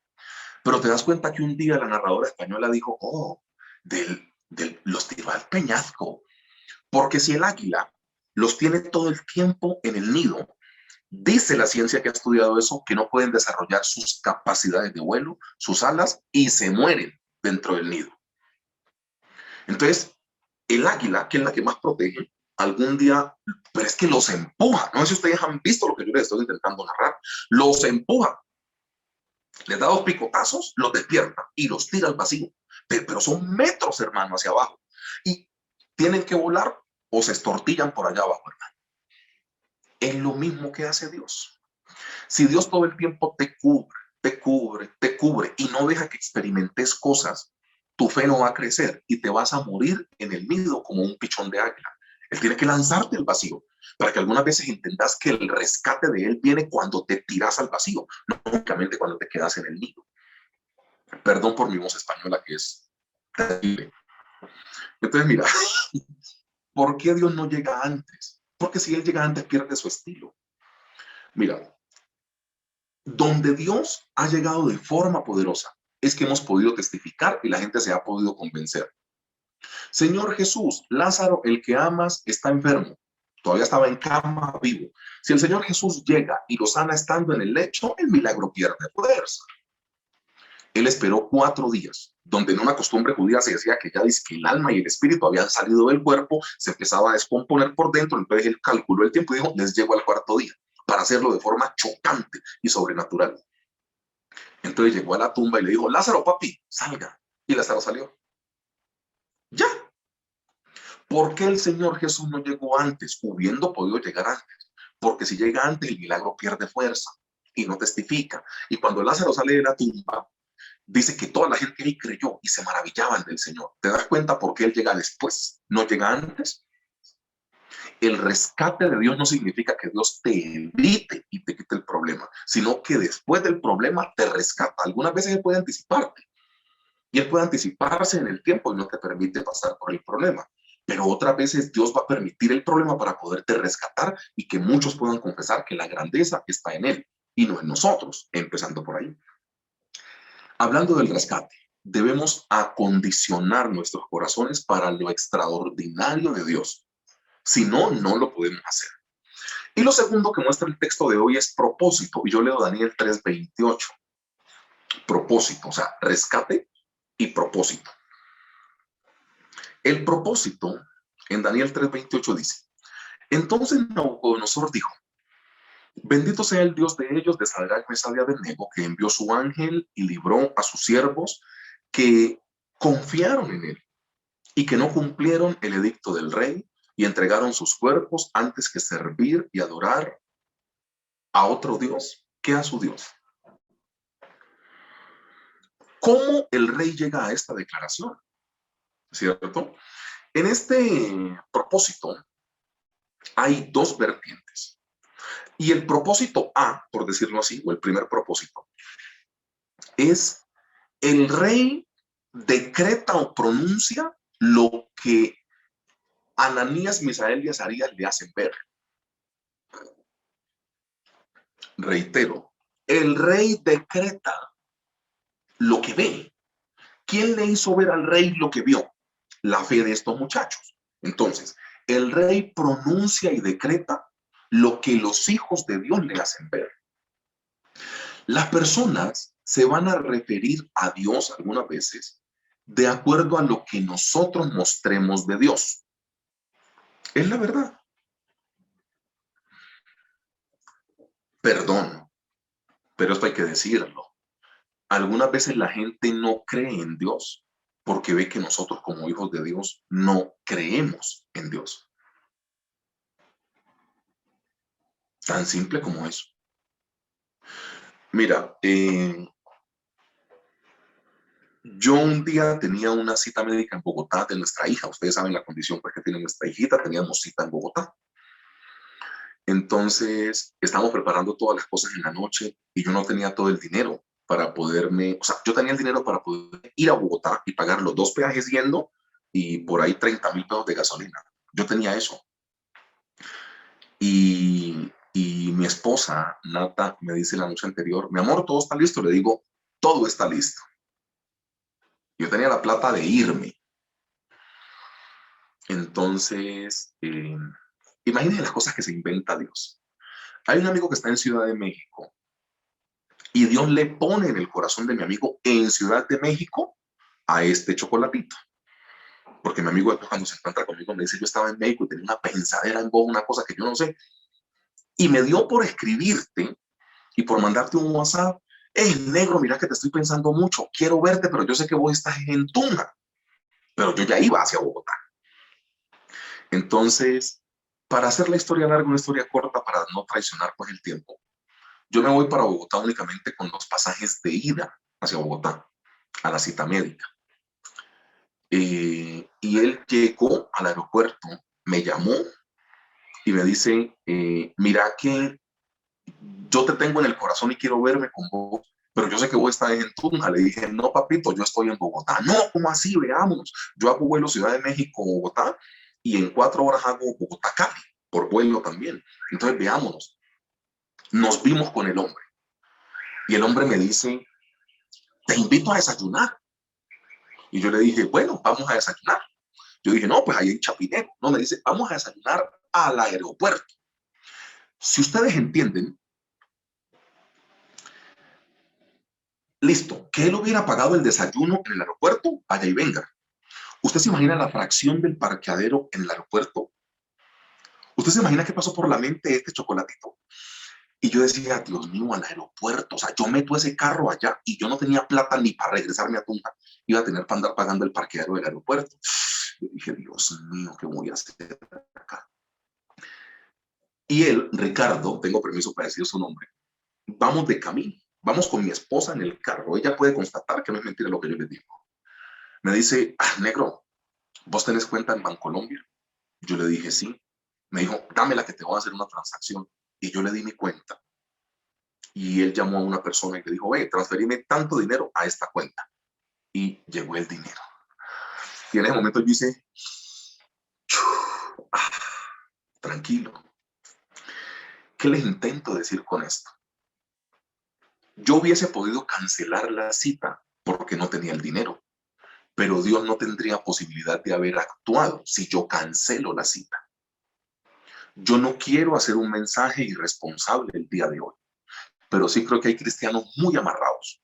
Speaker 2: Pero te das cuenta que un día la narradora española dijo, oh, los tiró al peñasco. Porque si el águila los tiene todo el tiempo en el nido, dice la ciencia que ha estudiado eso, que no pueden desarrollar sus capacidades de vuelo, sus alas, y se mueren dentro del nido. Entonces, el águila, que es la que más protege, algún día, pero es que los empuja. No sé si ustedes han visto lo que yo les estoy intentando narrar. Los empuja. Les da 2 picotazos, los despierta y los tira al vacío. Pero son metros, hermano, hacia abajo. Y tienen que volar o se estortillan por allá abajo, hermano. Es lo mismo que hace Dios. Si Dios todo el tiempo te cubre, te cubre, te cubre y no deja que experimentes cosas, tu fe no va a crecer y te vas a morir en el nido como un pichón de águila. Él tiene que lanzarte al vacío para que algunas veces entendas que el rescate de Él viene cuando te tiras al vacío, no únicamente cuando te quedas en el nido. Perdón por mi voz española que es terrible. Entonces, mira, ¿por qué Dios no llega antes? Porque si Él llega antes pierde su estilo. Mira, donde Dios ha llegado de forma poderosa es que hemos podido testificar y la gente se ha podido convencer. Señor Jesús, Lázaro, el que amas, está enfermo. Todavía estaba en cama, vivo. Si el Señor Jesús llega y lo sana estando en el lecho, el milagro pierde fuerza. Él esperó 4 días, donde en una costumbre judía se decía que ya dice que el alma y el espíritu habían salido del cuerpo, se empezaba a descomponer por dentro, entonces él calculó el tiempo y dijo, les llego al 4.º día, para hacerlo de forma chocante y sobrenatural. Entonces llegó a la tumba y le dijo, Lázaro, papi, salga. Y Lázaro salió. Ya. ¿Por qué el Señor Jesús no llegó antes, hubiendo podido llegar antes? Porque si llega antes, el milagro pierde fuerza y no testifica. Y cuando Lázaro sale de la tumba, dice que toda la gente ahí creyó y se maravillaban del Señor. ¿Te das cuenta por qué Él llega después? ¿No llega antes? El rescate de Dios no significa que Dios te evite y te quite el problema, sino que después del problema te rescata. Algunas veces Él puede anticiparte y Él puede anticiparse en el tiempo y no te permite pasar por el problema. Pero otras veces Dios va a permitir el problema para poderte rescatar y que muchos puedan confesar que la grandeza está en Él y no en nosotros, empezando por ahí. Hablando del rescate, debemos acondicionar nuestros corazones para lo extraordinario de Dios. Si no, no lo podemos hacer. Y lo segundo que muestra el texto de hoy es propósito. Y yo leo Daniel 3:28. Propósito, o sea, rescate y propósito. El propósito en Daniel 3:28 dice, entonces Nabucodonosor dijo, bendito sea el Dios de ellos, de Sadrach, Mesach y Abednego, que envió su ángel y libró a sus siervos que confiaron en él y que no cumplieron el edicto del rey y entregaron sus cuerpos antes que servir y adorar a otro Dios que a su Dios. ¿Cómo el rey llega a esta declaración? ¿Cierto? En este propósito hay 2 vertientes. Y el propósito A, por decirlo así, o el primer propósito, es el rey decreta o pronuncia lo que Ananías, Misael y Azarías le hacen ver. Reitero, el rey decreta lo que ve. ¿Quién le hizo ver al rey lo que vio? La fe de estos muchachos. Entonces, el rey pronuncia y decreta lo que los hijos de Dios le hacen ver. Las personas se van a referir a Dios algunas veces de acuerdo a lo que nosotros mostremos de Dios. Es la verdad. Perdón, pero esto hay que decirlo. Algunas veces la gente no cree en Dios porque ve que nosotros como hijos de Dios no creemos en Dios. Tan simple como eso. Mira, yo un día tenía una cita médica en Bogotá de nuestra hija. Ustedes saben la condición pues, que tiene nuestra hijita. Teníamos cita en Bogotá. Entonces, estábamos preparando todas las cosas en la noche y yo no tenía todo el dinero para poderme, o sea, yo tenía el dinero para poder ir a Bogotá y pagar los 2 peajes yendo y por ahí 30.000 pesos de gasolina. Yo tenía eso. Y mi esposa, Nata, me dice la noche anterior, mi amor, ¿todo está listo? Le digo, todo está listo. Yo tenía la plata de irme. Entonces, imagínense las cosas que se inventa Dios. Hay un amigo que está en Ciudad de México y Dios le pone en el corazón de mi amigo en Ciudad de México a este chocolatito. Porque mi amigo después cuando se encuentra conmigo me dice, yo estaba en México y tenía una pensadera en voz, una cosa que yo no sé. Y me dio por escribirte y por mandarte un WhatsApp. Negro, mira que te estoy pensando mucho. Quiero verte, pero yo sé que vos estás en Tuna. Pero yo ya iba hacia Bogotá. Entonces, para hacer la historia larga, una historia corta, para no traicionar pues el tiempo, yo me voy para Bogotá únicamente con los pasajes de ida hacia Bogotá, a la cita médica. Y él llegó al aeropuerto, me llamó y me dice, mira que yo te tengo en el corazón y quiero verme con vos, pero yo sé que vos estás en Tunja. Le dije, no, papito, yo estoy en Bogotá. No, ¿cómo así? Veámonos. Yo hago vuelo Ciudad de México, Bogotá, y en 4 horas hago Bogotá-Cali, por vuelo también. Entonces, veámonos. Nos vimos con el hombre. Y el hombre me dice, te invito a desayunar. Y yo le dije, bueno, vamos a desayunar. Yo dije, no, pues ahí en Chapinero. No, me dice, vamos a desayunar al aeropuerto. Si ustedes entienden, listo, que él hubiera pagado el desayuno en el aeropuerto, vaya y venga. ¿Usted se imagina la fracción del parqueadero en el aeropuerto? ¿Usted se imagina qué pasó por la mente de este chocolatito? Y yo decía, Dios mío, al aeropuerto. O sea, yo meto ese carro allá y yo no tenía plata ni para regresarme a Tunja. Iba a tener para andar pagando el parqueadero del aeropuerto. Yo dije, Dios mío, ¿qué voy a hacer acá? Y él, Ricardo, tengo permiso para decir su nombre, vamos de camino. Vamos con mi esposa en el carro. Ella puede constatar que no es mentira lo que yo le digo. Me dice, negro, ¿vos tenés cuenta en Bancolombia? Yo le dije, sí. Me dijo, dámela que te voy a hacer una transacción. Y yo le di mi cuenta. Y él llamó a una persona y le dijo, transferime tanto dinero a esta cuenta. Y llegó el dinero. Y en ese momento yo hice, ah, tranquilo. ¿Qué les intento decir con esto? Yo hubiese podido cancelar la cita porque no tenía el dinero, pero Dios no tendría posibilidad de haber actuado si yo cancelo la cita. Yo no quiero hacer un mensaje irresponsable el día de hoy, pero sí creo que hay cristianos muy amarrados,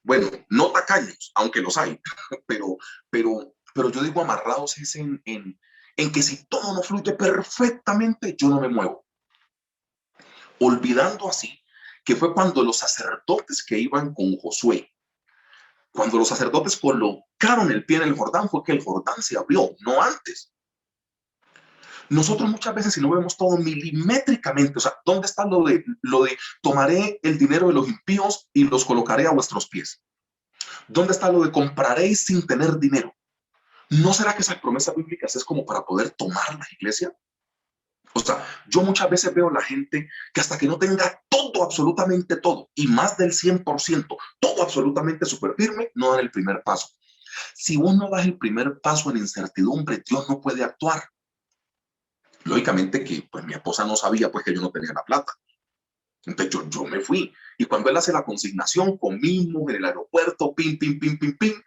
Speaker 2: bueno, no tacaños, aunque los hay, pero, pero yo digo amarrados es en que si todo no fluye perfectamente, yo no me muevo. Olvidando así que fue cuando los sacerdotes que iban con Josué, cuando los sacerdotes colocaron el pie en el Jordán, fue que el Jordán se abrió, no antes. Nosotros muchas veces, si no vemos todo milimétricamente, o sea, ¿dónde está lo de tomaré el dinero de los impíos y los colocaré a vuestros pies? ¿Dónde está lo de compraréis sin tener dinero? ¿No será que esas promesas bíblicas es como para poder tomar la iglesia? O sea, yo muchas veces veo a la gente que hasta que no tenga todo, absolutamente todo, y más del 100%, todo absolutamente súper firme, no dan el primer paso. Si vos no das el primer paso en incertidumbre, Dios no puede actuar. Lógicamente que pues mi esposa no sabía pues que yo no tenía la plata. Entonces yo me fui. Y cuando él hace la consignación, comimos en el aeropuerto, pim, pim, pim, pim, pim.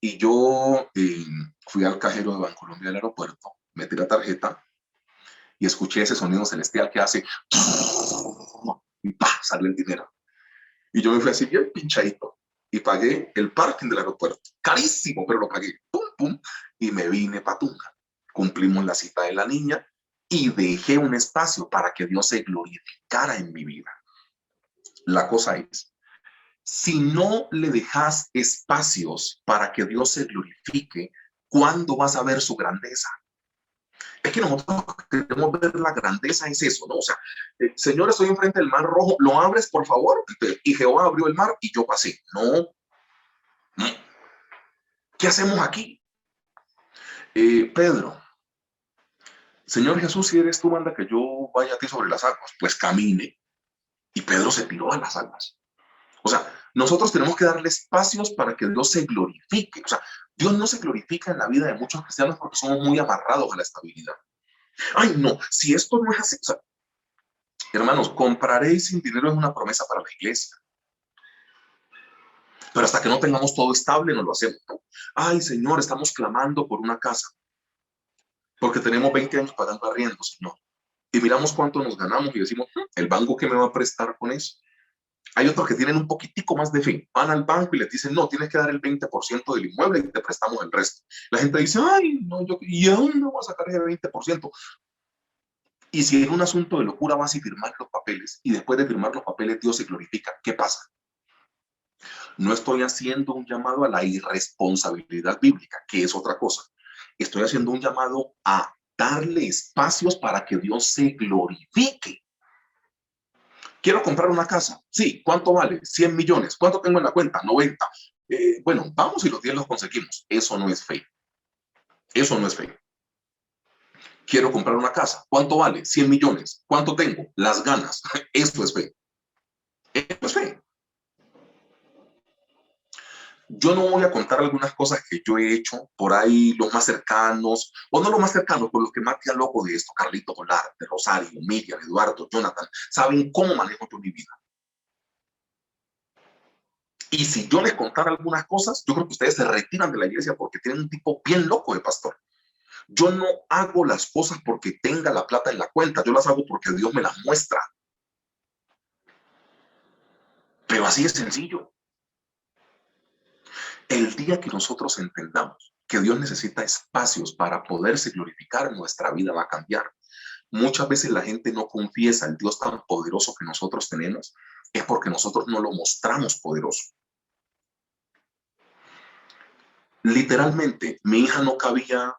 Speaker 2: Y yo fui al cajero de Bancolombia del aeropuerto, metí la tarjeta y escuché ese sonido celestial que hace y ¡pah! Sale el dinero. Y yo me fui así bien pinchadito y pagué el parking del aeropuerto. Carísimo, pero lo pagué. Pum, pum. Y me vine para Tunja. Cumplimos la cita de la niña y dejé un espacio para que Dios se glorificara en mi vida. La cosa es, si no le dejas espacios para que Dios se glorifique, ¿cuándo vas a ver su grandeza? Es que nosotros queremos ver la grandeza, es eso, ¿no? O sea, Señor, estoy enfrente del mar rojo, ¿lo abres, por favor? Y Jehová abrió el mar y yo pasé. No, no. ¿Qué hacemos aquí? Pedro, Señor Jesús, si eres tú, manda que yo vaya a ti sobre las aguas. Pues camine. Y Pedro se tiró a las aguas. O sea, nosotros tenemos que darle espacios para que Dios se glorifique. O sea, Dios no se glorifica en la vida de muchos cristianos porque somos muy amarrados a la estabilidad. Ay, no, si esto no es así, o sea, hermanos, compraréis sin dinero es una promesa para la iglesia. Pero hasta que no tengamos todo estable, no lo hacemos, ¿no? Ay, Señor, estamos clamando por una casa porque tenemos 20 años pagando arriendo, Señor. Y miramos cuánto nos ganamos y decimos, ¿el banco qué me va a prestar con eso? Hay otros que tienen un poquitico más de fe. Van al banco y les dicen, no, tienes que dar el 20% del inmueble y te prestamos el resto. La gente dice, ay, no, ¿y a dónde voy a sacar ese 20%? Y si en un asunto de locura vas a firmar los papeles y después de firmar los papeles Dios se glorifica, ¿qué pasa? No estoy haciendo un llamado a la irresponsabilidad bíblica, que es otra cosa. estoy haciendo un llamado a darle espacios para que Dios se glorifique. Quiero comprar una casa. Sí, ¿cuánto vale? 100 millones. ¿Cuánto tengo en la cuenta? 90. Bueno, vamos y los 10 los conseguimos. Eso no es fe. Eso no es fe. Quiero comprar una casa. ¿Cuánto vale? 100 millones. ¿Cuánto tengo? Las ganas. Esto es fe. Esto es fe. Yo no voy a contar algunas cosas que yo he hecho por ahí, los más cercanos, o no los más cercanos, por los que más te loco de esto, Carlito Golarte, Rosario, Miriam, Eduardo, Jonathan, saben cómo manejo yo mi vida. Y si yo les contara algunas cosas, yo creo que ustedes se retiran de la iglesia porque tienen un tipo bien loco de pastor. Yo no hago las cosas porque tenga la plata en la cuenta, yo las hago porque Dios me las muestra. Pero así es sencillo. El día que nosotros entendamos que Dios necesita espacios para poderse glorificar, nuestra vida va a cambiar. Muchas veces la gente no confiesa el Dios tan poderoso que nosotros tenemos, es porque nosotros no lo mostramos poderoso. Literalmente, mi hija no cabía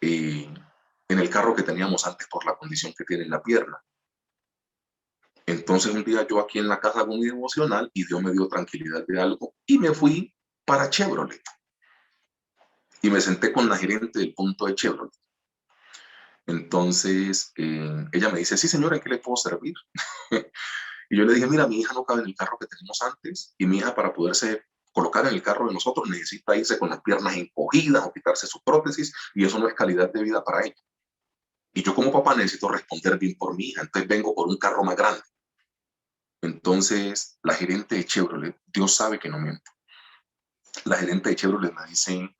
Speaker 2: en el carro que teníamos antes por la condición que tiene en la pierna. Entonces un día yo aquí en la casa hago mi devocional y Dios me dio tranquilidad de algo y me fui para Chevrolet. Y me senté con la gerente del punto de Chevrolet. Entonces ella me dice, sí señora, ¿en qué le puedo servir? Y yo le dije, mira, mi hija no cabe en el carro que teníamos antes y mi hija para poderse colocar en el carro de nosotros necesita irse con las piernas encogidas o quitarse su prótesis y eso no es calidad de vida para ella. Y yo como papá necesito responder bien por mi hija, entonces vengo por un carro más grande. Entonces la gerente de Chevrolet, Dios sabe que no miento, la gerente de Chevrolet me dice,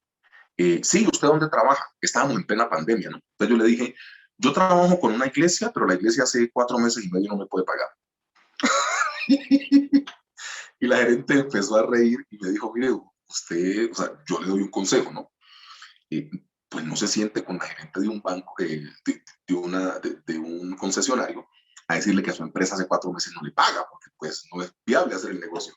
Speaker 2: sí, ¿usted dónde trabaja? Estábamos en plena pandemia, ¿no? Entonces yo le dije, yo trabajo con una iglesia, pero la iglesia hace 4 meses y medio no me puede pagar. Y la gerente empezó a reír y me dijo, mire, usted, o sea, yo le doy un consejo, ¿no? Pues no se siente con la gerente de un banco, de un concesionario, a decirle que a su empresa hace 4 meses no le paga, porque pues no es viable hacer el negocio.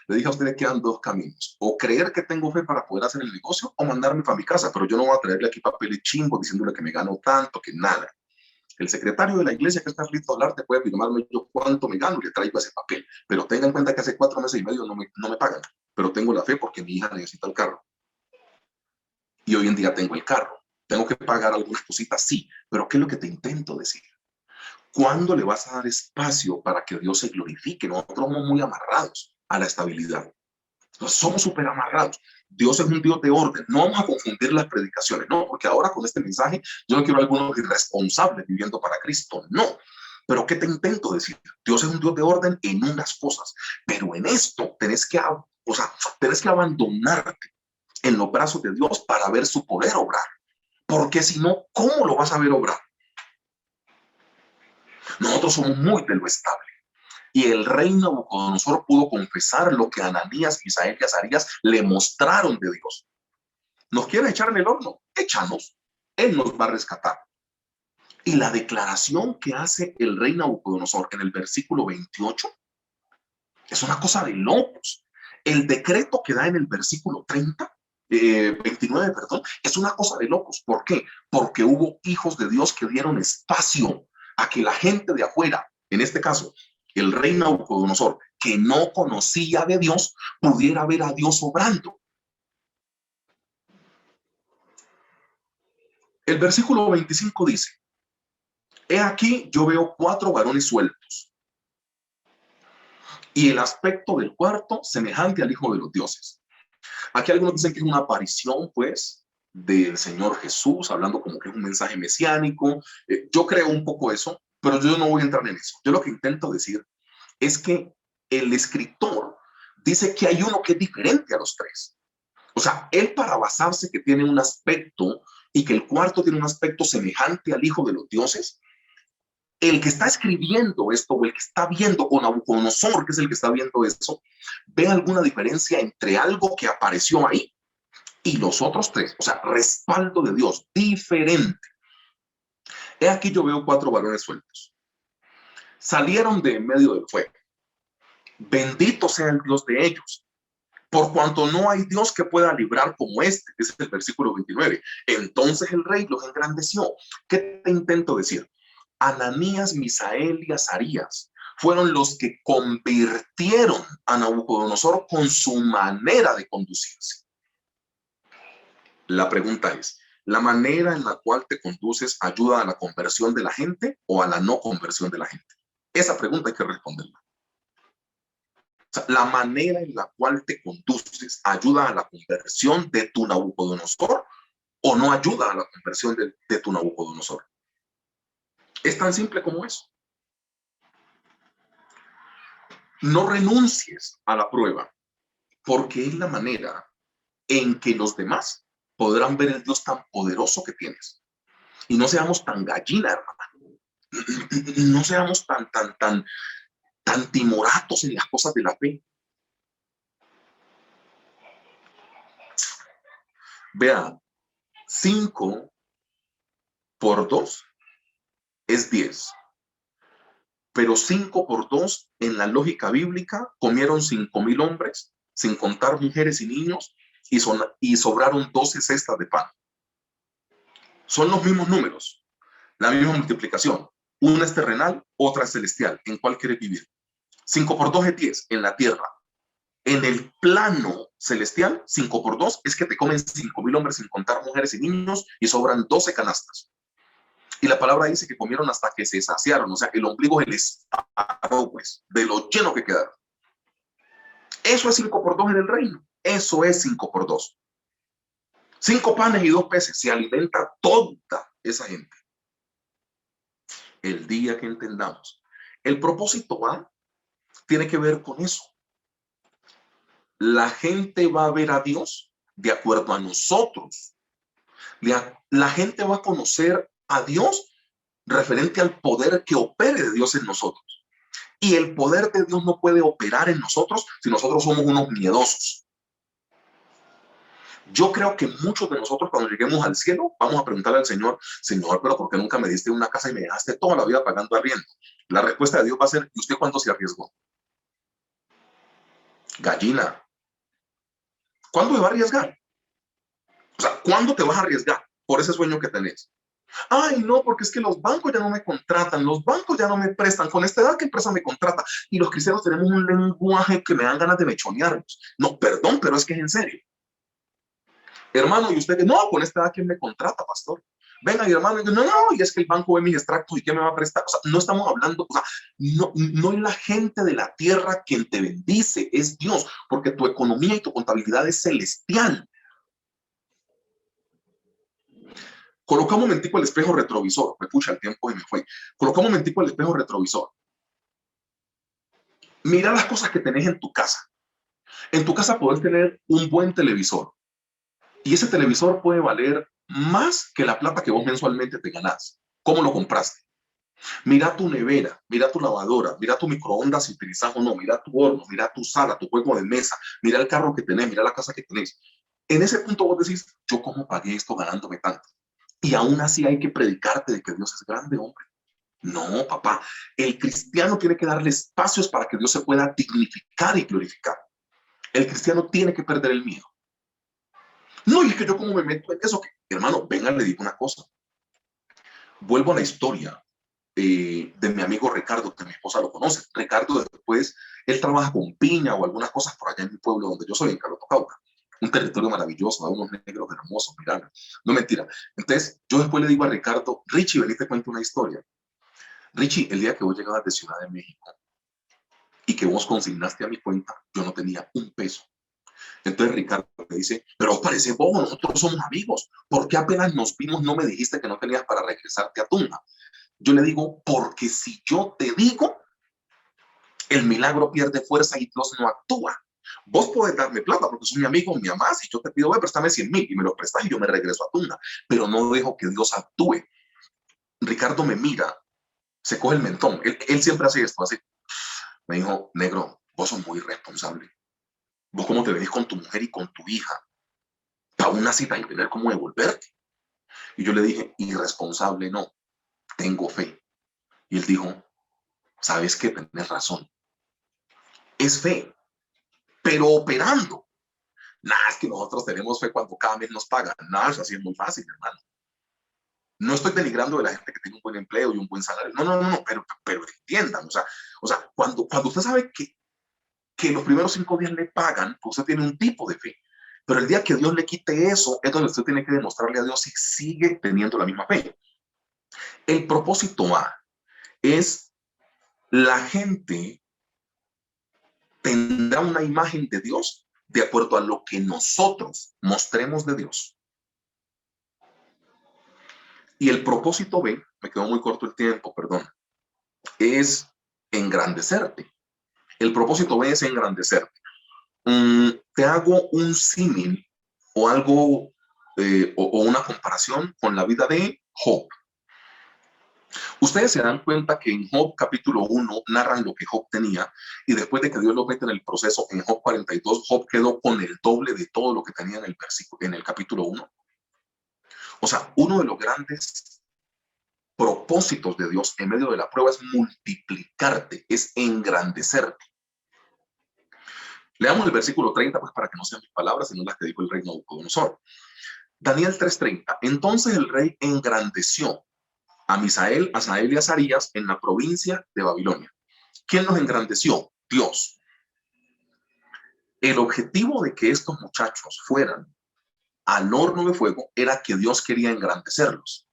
Speaker 2: Le dije a usted que quedan dos caminos, o creer que tengo fe para poder hacer el negocio, o mandarme para mi casa, pero yo no voy a traerle aquí papeles chimbos diciéndole que me gano tanto, que nada. El secretario de la iglesia que está listo a hablar te puede firmarme yo cuánto me gano y le traigo ese papel, pero tenga en cuenta que hace 4 meses y medio no me pagan, pero tengo la fe porque mi hija necesita el carro. Y hoy en día tengo el carro. Tengo que pagar algunas cositas, sí, pero ¿qué es lo que te intento decir? ¿Cuándo le vas a dar espacio para que Dios se glorifique? Nosotros somos muy amarrados a la estabilidad. Somos súper amarrados. Dios es un Dios de orden. No vamos a confundir las predicaciones, no, porque ahora con este mensaje yo no quiero a algunos irresponsables viviendo para Cristo, no. Pero ¿qué te intento decir? Dios es un Dios de orden en unas cosas, pero en esto tenés que abandonarte en los brazos de Dios para ver su poder obrar. Porque si no, ¿cómo lo vas a ver obrar? Nosotros somos muy de lo estable. Y el rey Nabucodonosor pudo confesar lo que Ananías, Misael y Azarías le mostraron de Dios. ¿Nos quiere echar en el horno? Échanos. Él nos va a rescatar. Y la declaración que hace el rey Nabucodonosor en el versículo 28 es una cosa de locos. El decreto que da en el versículo 29, perdón, es una cosa de locos. ¿Por qué? Porque hubo hijos de Dios que dieron espacio a que la gente de afuera, en este caso, el rey Nabucodonosor, que no conocía de Dios, pudiera ver a Dios obrando. El versículo 25 dice, he aquí yo veo 4 varones sueltos y el aspecto del cuarto semejante al Hijo de los Dioses. Aquí algunos dicen que es una aparición, pues, del Señor Jesús, hablando como que es un mensaje mesiánico. Yo creo un poco eso, pero yo no voy a entrar en eso. Yo lo que intento decir es que el escritor dice que hay uno que es diferente a los tres. O sea, él para basarse que tiene un aspecto y que el cuarto tiene un aspecto semejante al Hijo de los Dioses, el que está escribiendo esto o el que está viendo, o Nabucodonosor, que es el que está viendo eso, ve alguna diferencia entre algo que apareció ahí y los otros tres. O sea, respaldo de Dios, diferente. He aquí yo veo 4 varones sueltos. Salieron de en medio del fuego. Bendito sea el Dios de ellos, Por cuanto no hay Dios que pueda librar como este, ese es el versículo 29. Entonces el rey los engrandeció. ¿Qué te intento decir? Ananías, Misael y Azarías fueron los que convirtieron a Nabucodonosor con su manera de conducirse. La pregunta es, ¿la manera en la cual te conduces ayuda a la conversión de la gente o a la no conversión de la gente? Esa pregunta hay que responderla. O sea, la manera en la cual te conduces ayuda a la conversión de tu Nabucodonosor o no ayuda a la conversión de tu Nabucodonosor. Es tan simple como eso. No renuncies a la prueba, porque es la manera en que los demás podrán ver el Dios tan poderoso que tienes. Y no seamos tan gallina, hermano. No seamos tan timoratos en las cosas de la fe. Vea, 5 por 2 es 10. Pero 5 por 2 en la lógica bíblica comieron 5,000 hombres, sin contar mujeres y niños, y sobraron 12 cestas de pan. Son los mismos números, la misma multiplicación. Una es terrenal, otra es celestial. ¿En cuál quieres vivir? 5 por 2 es 10 en la tierra. En el plano celestial, 5 por 2 es que te comen 5,000 hombres sin contar mujeres y niños y sobran 12 canastas. Y la palabra dice que comieron hasta que se saciaron, o sea, el ombligo se les paró, pues, de lo lleno que quedaron. Eso es 5 por 2 en el reino. Eso es 5 por 2. 5 panes y 2 peces. Se alimenta toda esa gente. El día que entendamos. El propósito A tiene que ver con eso. La gente va a ver a Dios de acuerdo a nosotros. La gente va a conocer a Dios referente al poder que opere de Dios en nosotros. Y el poder de Dios no puede operar en nosotros si nosotros somos unos miedosos. Yo creo que muchos de nosotros cuando lleguemos al cielo vamos a preguntarle al Señor, Señor, pero ¿por qué nunca me diste una casa y me dejaste toda la vida pagando arriendo? La respuesta de Dios va a ser, ¿y usted cuánto se arriesgó? Gallina. ¿Cuándo me va a arriesgar? O sea, ¿cuándo te vas a arriesgar por ese sueño que tenés? Ay, no, porque es que los bancos ya no me contratan, los bancos ya no me prestan, con esta edad que empresa me contrata. Y los cristianos tenemos un lenguaje que me dan ganas de mechonearnos. No, perdón, pero es que es en serio. Hermano, y usted que no, con esta edad, ¿quién me contrata, pastor? Venga, y hermano, no, no, y es que el banco ve mis extractos y ¿qué me va a prestar? O sea, no estamos hablando, o sea, no es la gente de la tierra quien te bendice, es Dios, porque tu economía y tu contabilidad es celestial. Coloca un momentico el espejo retrovisor, me pucha el tiempo y me fue. Coloca un momentico el espejo retrovisor. Mira las cosas que tenés en tu casa. En tu casa podés tener un buen televisor y ese televisor puede valer más que la plata que vos mensualmente te ganás. ¿Cómo lo compraste? Mira tu nevera, mira tu lavadora, mira tu microondas si utilizas o no, mira tu horno, mira tu sala, tu juego de mesa, mira el carro que tenés, mira la casa que tenés. En ese punto vos decís, ¿yo cómo pagué esto ganándome tanto? Y aún así hay que predicarte de que Dios es grande, hombre. No, papá, el cristiano tiene que darle espacios para que Dios se pueda dignificar y glorificar. El cristiano tiene que perder el miedo. No, y es que yo como me meto en eso, que, hermano, venga, le digo una cosa. Vuelvo a la historia de mi amigo Ricardo, que mi esposa lo conoce. Ricardo después, él trabaja con piña o algunas cosas por allá en mi pueblo donde yo soy, en Carlos Cauca. Un territorio maravilloso, a unos negros hermosos, mirando. No mentira. Entonces, yo después le digo a Ricardo, Richie, ven y te cuento una historia. Richie, el día que vos llegabas de Ciudad de México y que vos consignaste a mi cuenta, yo no tenía un peso. Entonces Ricardo me dice, pero parece bobo, nosotros somos amigos. ¿Por qué apenas nos vimos no me dijiste que no tenías para regresarte a Tunja? Yo le digo, porque si yo te digo, el milagro pierde fuerza y Dios no actúa. Vos podés darme plata porque sos mi amigo, mi mamá. Si yo te pido, préstame 100,000 y me lo prestas y yo me regreso a Tunja. Pero no dejo que Dios actúe. Ricardo me mira, se coge el mentón. Él siempre hace esto, así. Me dijo, negro, vos sos muy responsable. Vos cómo te venís con tu mujer y con tu hija para una cita y tener cómo devolverte. Y yo le dije, irresponsable no, tengo fe. Y él dijo, ¿sabes qué? Tenés razón. Es fe, pero operando. Nada, es que nosotros tenemos fe cuando cada mes nos pagan. Nada, eso así es muy fácil, hermano. No estoy denigrando de la gente que tiene un buen empleo y un buen salario. No, no, no, no, pero entiendan, o sea, cuando usted sabe que los primeros 5 días le pagan, pues usted tiene un tipo de fe. Pero el día que Dios le quite eso, es donde usted tiene que demostrarle a Dios si sigue teniendo la misma fe. El propósito A es la gente tendrá una imagen de Dios de acuerdo a lo que nosotros mostremos de Dios. Y el propósito B, me quedó muy corto el tiempo, perdón, es engrandecerte. El propósito B es engrandecerte. Te hago un símil o algo o una comparación con la vida de Job. Ustedes se dan cuenta que en Job capítulo 1 narran lo que Job tenía y después de que Dios lo mete en el proceso, en Job 42, Job quedó con el doble de todo lo que tenía en el versículo, en el capítulo 1. O sea, uno de los grandes propósitos de Dios en medio de la prueba es multiplicarte, es engrandecerte. Leamos el versículo 30, pues para que no sean mis palabras, sino las que dijo el rey Nabucodonosor. Daniel 3:30. Entonces el rey engrandeció a Misael, Asael y Azarías en la provincia de Babilonia. ¿Quién los engrandeció? Dios. El objetivo de que estos muchachos fueran al horno de fuego era que Dios quería engrandecerlos.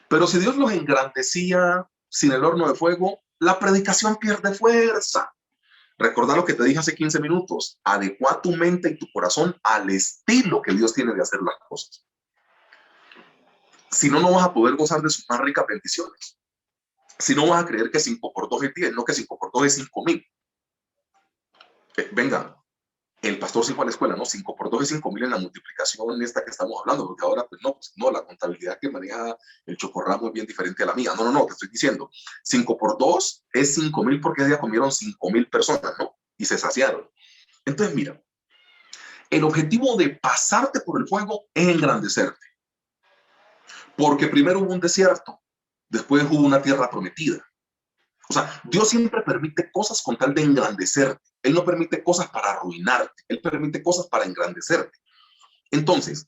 Speaker 2: Pero si Dios los engrandecía sin el horno de fuego, la predicación pierde fuerza. Recordá lo que te dije hace 15 minutos. Adecua tu mente y tu corazón al estilo que Dios tiene de hacer las cosas. Si no, no vas a poder gozar de sus más ricas bendiciones. Si no, vas a creer que 5 por 2 es 10, no que 5 por 2 es 5,000. Venga, el pastor se fue a la escuela, ¿no? 5 por 2 es 5,000 en la multiplicación esta que estamos hablando, porque ahora, pues no, la contabilidad que maneja el Chocorramo es bien diferente a la mía. No, no, no, te estoy diciendo, 5 por 2 es 5,000 porque ese día comieron 5,000 personas, ¿no? Y se saciaron. Entonces, mira, el objetivo de pasarte por el fuego es engrandecerte. Porque primero hubo un desierto, después hubo una tierra prometida. O sea, Dios siempre permite cosas con tal de engrandecerte. Él no permite cosas para arruinarte. Él permite cosas para engrandecerte. Entonces,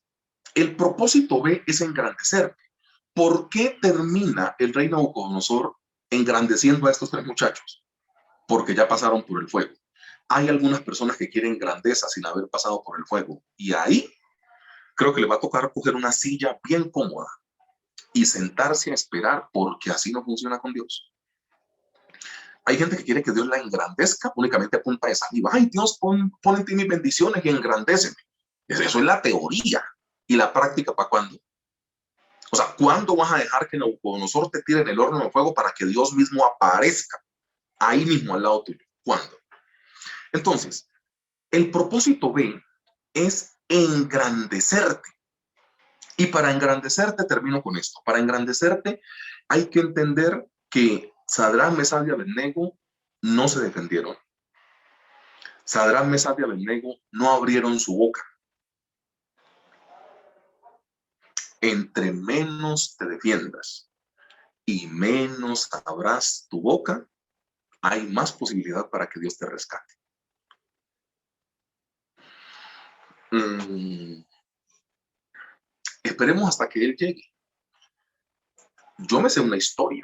Speaker 2: el propósito B es engrandecerte. ¿Por qué termina el rey Nabucodonosor engrandeciendo a estos 3 muchachos? Porque ya pasaron por el fuego. Hay algunas personas que quieren grandeza sin haber pasado por el fuego. Y ahí creo que le va a tocar coger una silla bien cómoda y sentarse a esperar, porque así no funciona con Dios. Hay gente que quiere que Dios la engrandezca únicamente a punta de saliva. Ay, Dios, pon en ti mis bendiciones y engrandéceme. Eso es la teoría. ¿Y la práctica para cuándo? O sea, ¿cuándo vas a dejar que Nabucodonosor te tire en el horno de fuego para que Dios mismo aparezca ahí mismo al lado tuyo? ¿Cuándo? Entonces, el propósito B es engrandecerte. Y para engrandecerte, termino con esto. Para engrandecerte hay que entender que Sadrach, Mesach y Abednego no se defendieron. Sadrach, Mesach y Abednego no abrieron su boca. Entre menos te defiendas y menos abras tu boca, hay más posibilidad para que Dios te rescate. Esperemos hasta que Él llegue. Yo me sé una historia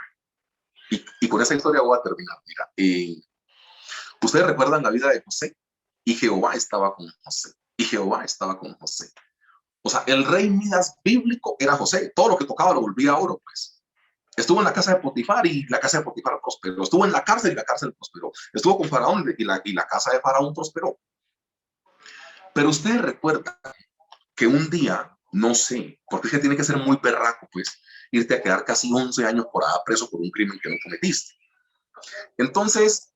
Speaker 2: y con esa historia voy a terminar. Mira, ustedes recuerdan la vida de José, y Jehová estaba con José, y Jehová estaba con José. O sea, el rey Midas bíblico era José. Todo lo que tocaba lo volvía oro, pues. Estuvo en la casa de Potifar y la casa de Potifar prosperó. Estuvo en la cárcel y la cárcel prosperó. Estuvo con Faraón y la casa de Faraón prosperó. Pero ustedes recuerdan que un día, no sé, porque es que tiene que ser muy berraco, pues, irte a quedar casi 11 años por allá preso por un crimen que no cometiste. Entonces,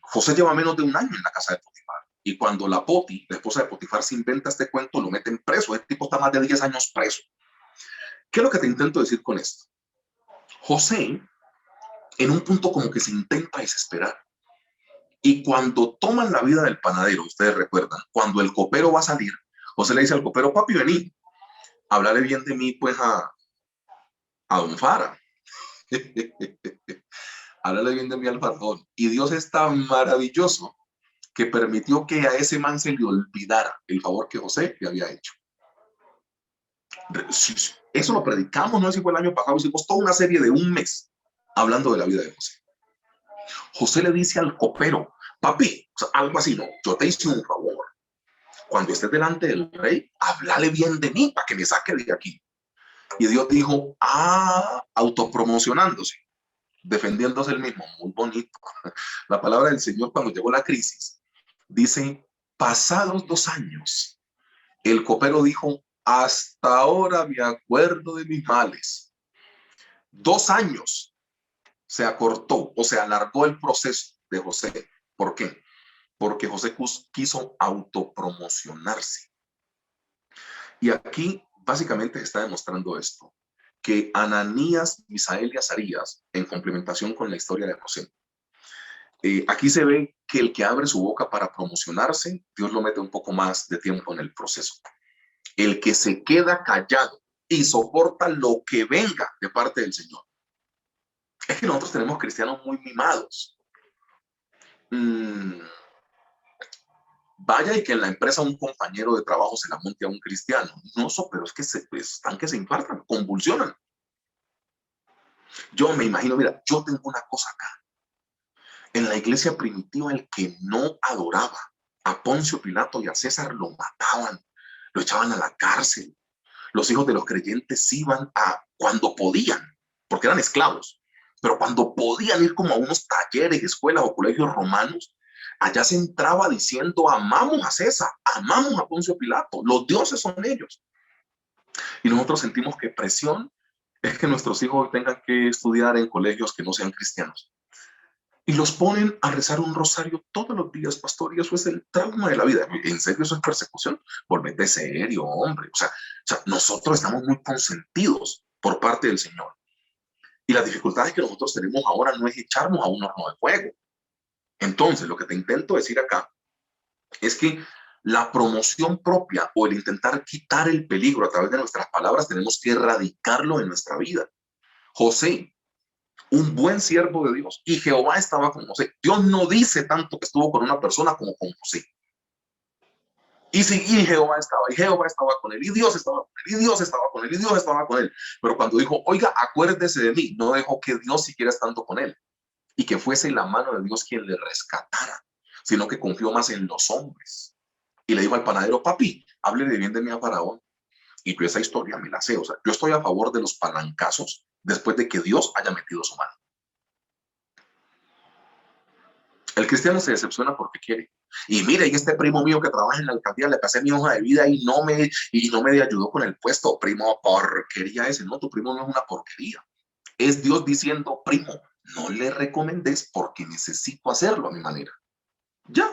Speaker 2: José lleva menos de un año en la casa de Potifar. Y cuando la Poti, la esposa de Potifar, se inventa este cuento, lo meten preso. Este tipo está más de 10 años preso. ¿Qué es lo que te intento decir con esto? José, en un punto como que se intenta desesperar. Y cuando toman la vida del panadero, ustedes recuerdan, cuando el copero va a salir, José le dice al copero, papi, vení, háblale bien de mí, pues, a don Fara. Háblale bien de mí al faraón. Y Dios es tan maravilloso que permitió que a ese man se le olvidara el favor que José le había hecho. Eso lo predicamos, no sé si fue el año pasado, hicimos toda una serie de un mes hablando de la vida de José. José le dice al copero, papi, o sea, algo así, no, yo te hice un favor. Cuando estés delante del rey, háblale bien de mí para que me saque de aquí. Y Dios dijo, autopromocionándose, defendiéndose el mismo, muy bonito. La palabra del Señor cuando llegó la crisis, dice, pasados 2 años, el copero dijo, hasta ahora me acuerdo de mis males. 2 años se acortó o se alargó el proceso de José. ¿Por qué? Porque José quiso autopromocionarse. Y aquí básicamente está demostrando esto, que Ananías, Misael y Azarías, en complementación con la historia de José, aquí se ve que el que abre su boca para promocionarse, Dios lo mete un poco más de tiempo en el proceso. El que se queda callado y soporta lo que venga de parte del Señor. Es que nosotros tenemos cristianos muy mimados. Vaya y que en la empresa un compañero de trabajo se la monte a un cristiano. No, pero es que están que se infartan, convulsionan. Yo me imagino, mira, yo tengo una cosa acá. En la iglesia primitiva, el que no adoraba a Poncio Pilato y a César lo mataban, lo echaban a la cárcel. Los hijos de los creyentes iban cuando podían, porque eran esclavos, pero cuando podían ir como a unos talleres, escuelas o colegios romanos, allá se entraba diciendo, amamos a César, amamos a Poncio Pilato, los dioses son ellos. Y nosotros sentimos que presión es que nuestros hijos tengan que estudiar en colegios que no sean cristianos. Y los ponen a rezar un rosario todos los días, pastor, y eso es el trauma de la vida. ¿En serio eso es persecución? Volvete serio, hombre. O sea, nosotros estamos muy consentidos por parte del Señor. Y las dificultades que nosotros tenemos ahora no es echarnos a un horno de fuego. Entonces, lo que te intento decir acá es que la promoción propia o el intentar quitar el peligro a través de nuestras palabras tenemos que erradicarlo en nuestra vida. José, un buen siervo de Dios, y Jehová estaba con José. Dios no dice tanto que estuvo con una persona como con José. Y Jehová estaba con él, y Dios estaba con él, y Dios estaba con él, y Dios estaba con él. Pero cuando dijo, oiga, acuérdese de mí, no dejó que Dios siguiera estando con él y que fuese la mano de Dios quien le rescatara, sino que confió más en los hombres. Y le dijo al panadero, papi, hable de bien de mí a Faraón. Y yo esa historia me la sé. O sea, yo estoy a favor de los palancazos después de que Dios haya metido su mano. El cristiano se decepciona porque quiere. Y mire, y este primo mío que trabaja en la alcaldía, le pasé mi hoja de vida y no me ayudó con el puesto. Primo, porquería ese. No, tu primo no es una porquería. Es Dios diciendo, primo, no le recomendes porque necesito hacerlo a mi manera. Ya,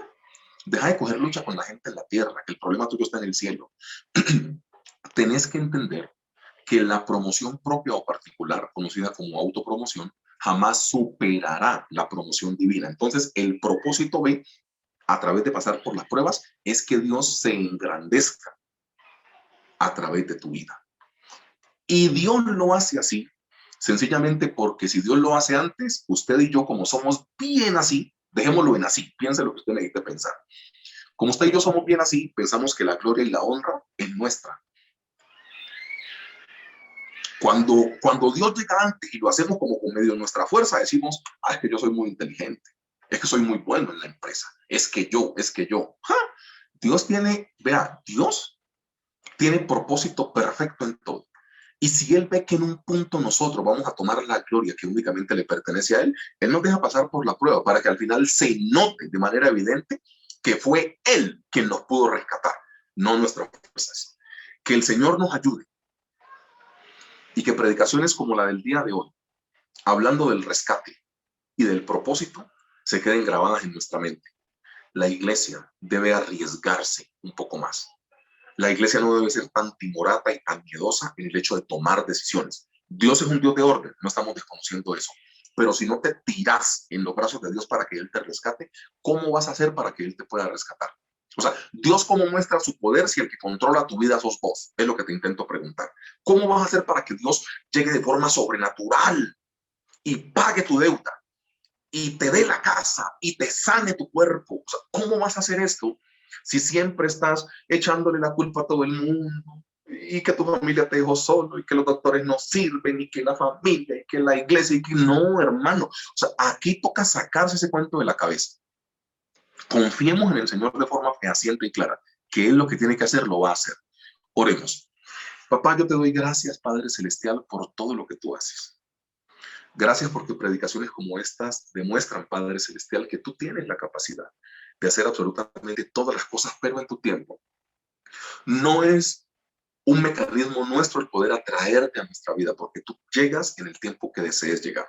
Speaker 2: deja de coger lucha con la gente en la tierra, que el problema tuyo está en el cielo. Tenés que entender que la promoción propia o particular, conocida como autopromoción, jamás superará la promoción divina. Entonces, el propósito B, a través de pasar por las pruebas, es que Dios se engrandezca a través de tu vida. Y Dios lo hace así, sencillamente porque si Dios lo hace antes, usted y yo, como somos bien así, dejémoslo en así, piense lo que usted necesite pensar. Como usted y yo somos bien así, pensamos que la gloria y la honra es nuestra. Cuando Dios llega antes y lo hacemos como con medio de nuestra fuerza, decimos, es que yo soy muy inteligente, es que soy muy bueno en la empresa, es que yo. ¡Ja! Dios tiene propósito perfecto en todo. Y si Él ve que en un punto nosotros vamos a tomar la gloria que únicamente le pertenece a Él, Él nos deja pasar por la prueba para que al final se note de manera evidente que fue Él quien nos pudo rescatar, no nuestras fuerzas. Que el Señor nos ayude y que predicaciones como la del día de hoy, hablando del rescate y del propósito, se queden grabadas en nuestra mente. La iglesia debe arriesgarse un poco más. La iglesia no debe ser tan timorata y tan miedosa en el hecho de tomar decisiones. Dios es un Dios de orden, no estamos desconociendo eso. Pero si no te tiras en los brazos de Dios para que Él te rescate, ¿cómo vas a hacer para que Él te pueda rescatar? O sea, Dios, ¿cómo muestra su poder si el que controla tu vida sos vos? Es lo que te intento preguntar. ¿Cómo vas a hacer para que Dios llegue de forma sobrenatural y pague tu deuda y te dé la casa y te sane tu cuerpo. O sea, ¿cómo vas a hacer esto si siempre estás echándole la culpa a todo el mundo? Y que tu familia te dejó solo, y que los doctores no sirven, y que la familia, y que la iglesia, y que no, hermano. O sea, aquí toca sacarse ese cuento de la cabeza. Confiemos en el Señor de forma fehaciente y clara, que Él lo que tiene que hacer, lo va a hacer. Oremos. Papá, yo te doy gracias, Padre Celestial, por todo lo que tú haces. Gracias porque predicaciones como estas demuestran, Padre Celestial, que tú tienes la capacidad de hacer absolutamente todas las cosas, pero en tu tiempo. No es un mecanismo nuestro el poder atraerte a nuestra vida, porque tú llegas en el tiempo que desees llegar.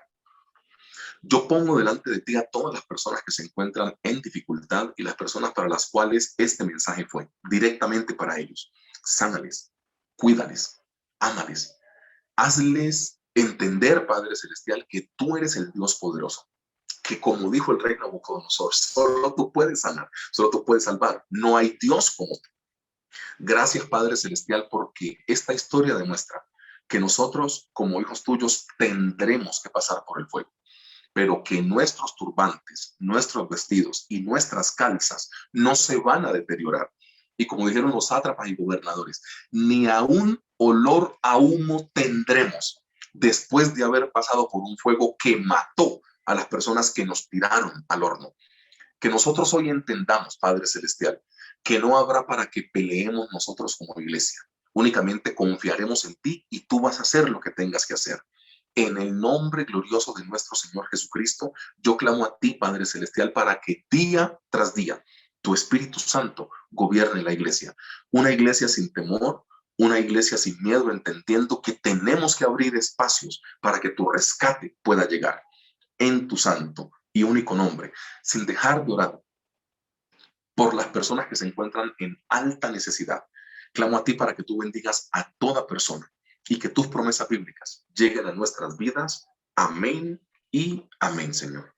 Speaker 2: Yo pongo delante de ti a todas las personas que se encuentran en dificultad y las personas para las cuales este mensaje fue directamente para ellos. Sánales, cuídales, ámales, hazles entender, Padre Celestial, que tú eres el Dios poderoso, que como dijo el rey Nabucodonosor, solo tú puedes sanar, solo tú puedes salvar, no hay Dios como tú. Gracias, Padre Celestial, porque esta historia demuestra que nosotros, como hijos tuyos, tendremos que pasar por el fuego, pero que nuestros turbantes, nuestros vestidos y nuestras calzas no se van a deteriorar. Y como dijeron los sátrapas y gobernadores, ni aún olor a humo tendremos después de haber pasado por un fuego que mató a las personas que nos tiraron al horno. Que nosotros hoy entendamos, Padre Celestial, que no habrá para que peleemos nosotros como iglesia. Únicamente confiaremos en ti y tú vas a hacer lo que tengas que hacer. En el nombre glorioso de nuestro Señor Jesucristo, yo clamo a ti, Padre Celestial, para que día tras día tu Espíritu Santo gobierne la iglesia. Una iglesia sin temor, una iglesia sin miedo, entendiendo que tenemos que abrir espacios para que tu rescate pueda llegar en tu santo y único nombre, sin dejar de orar por las personas que se encuentran en alta necesidad. Clamo a ti para que tú bendigas a toda persona y que tus promesas bíblicas lleguen a nuestras vidas. Amén y amén, Señor.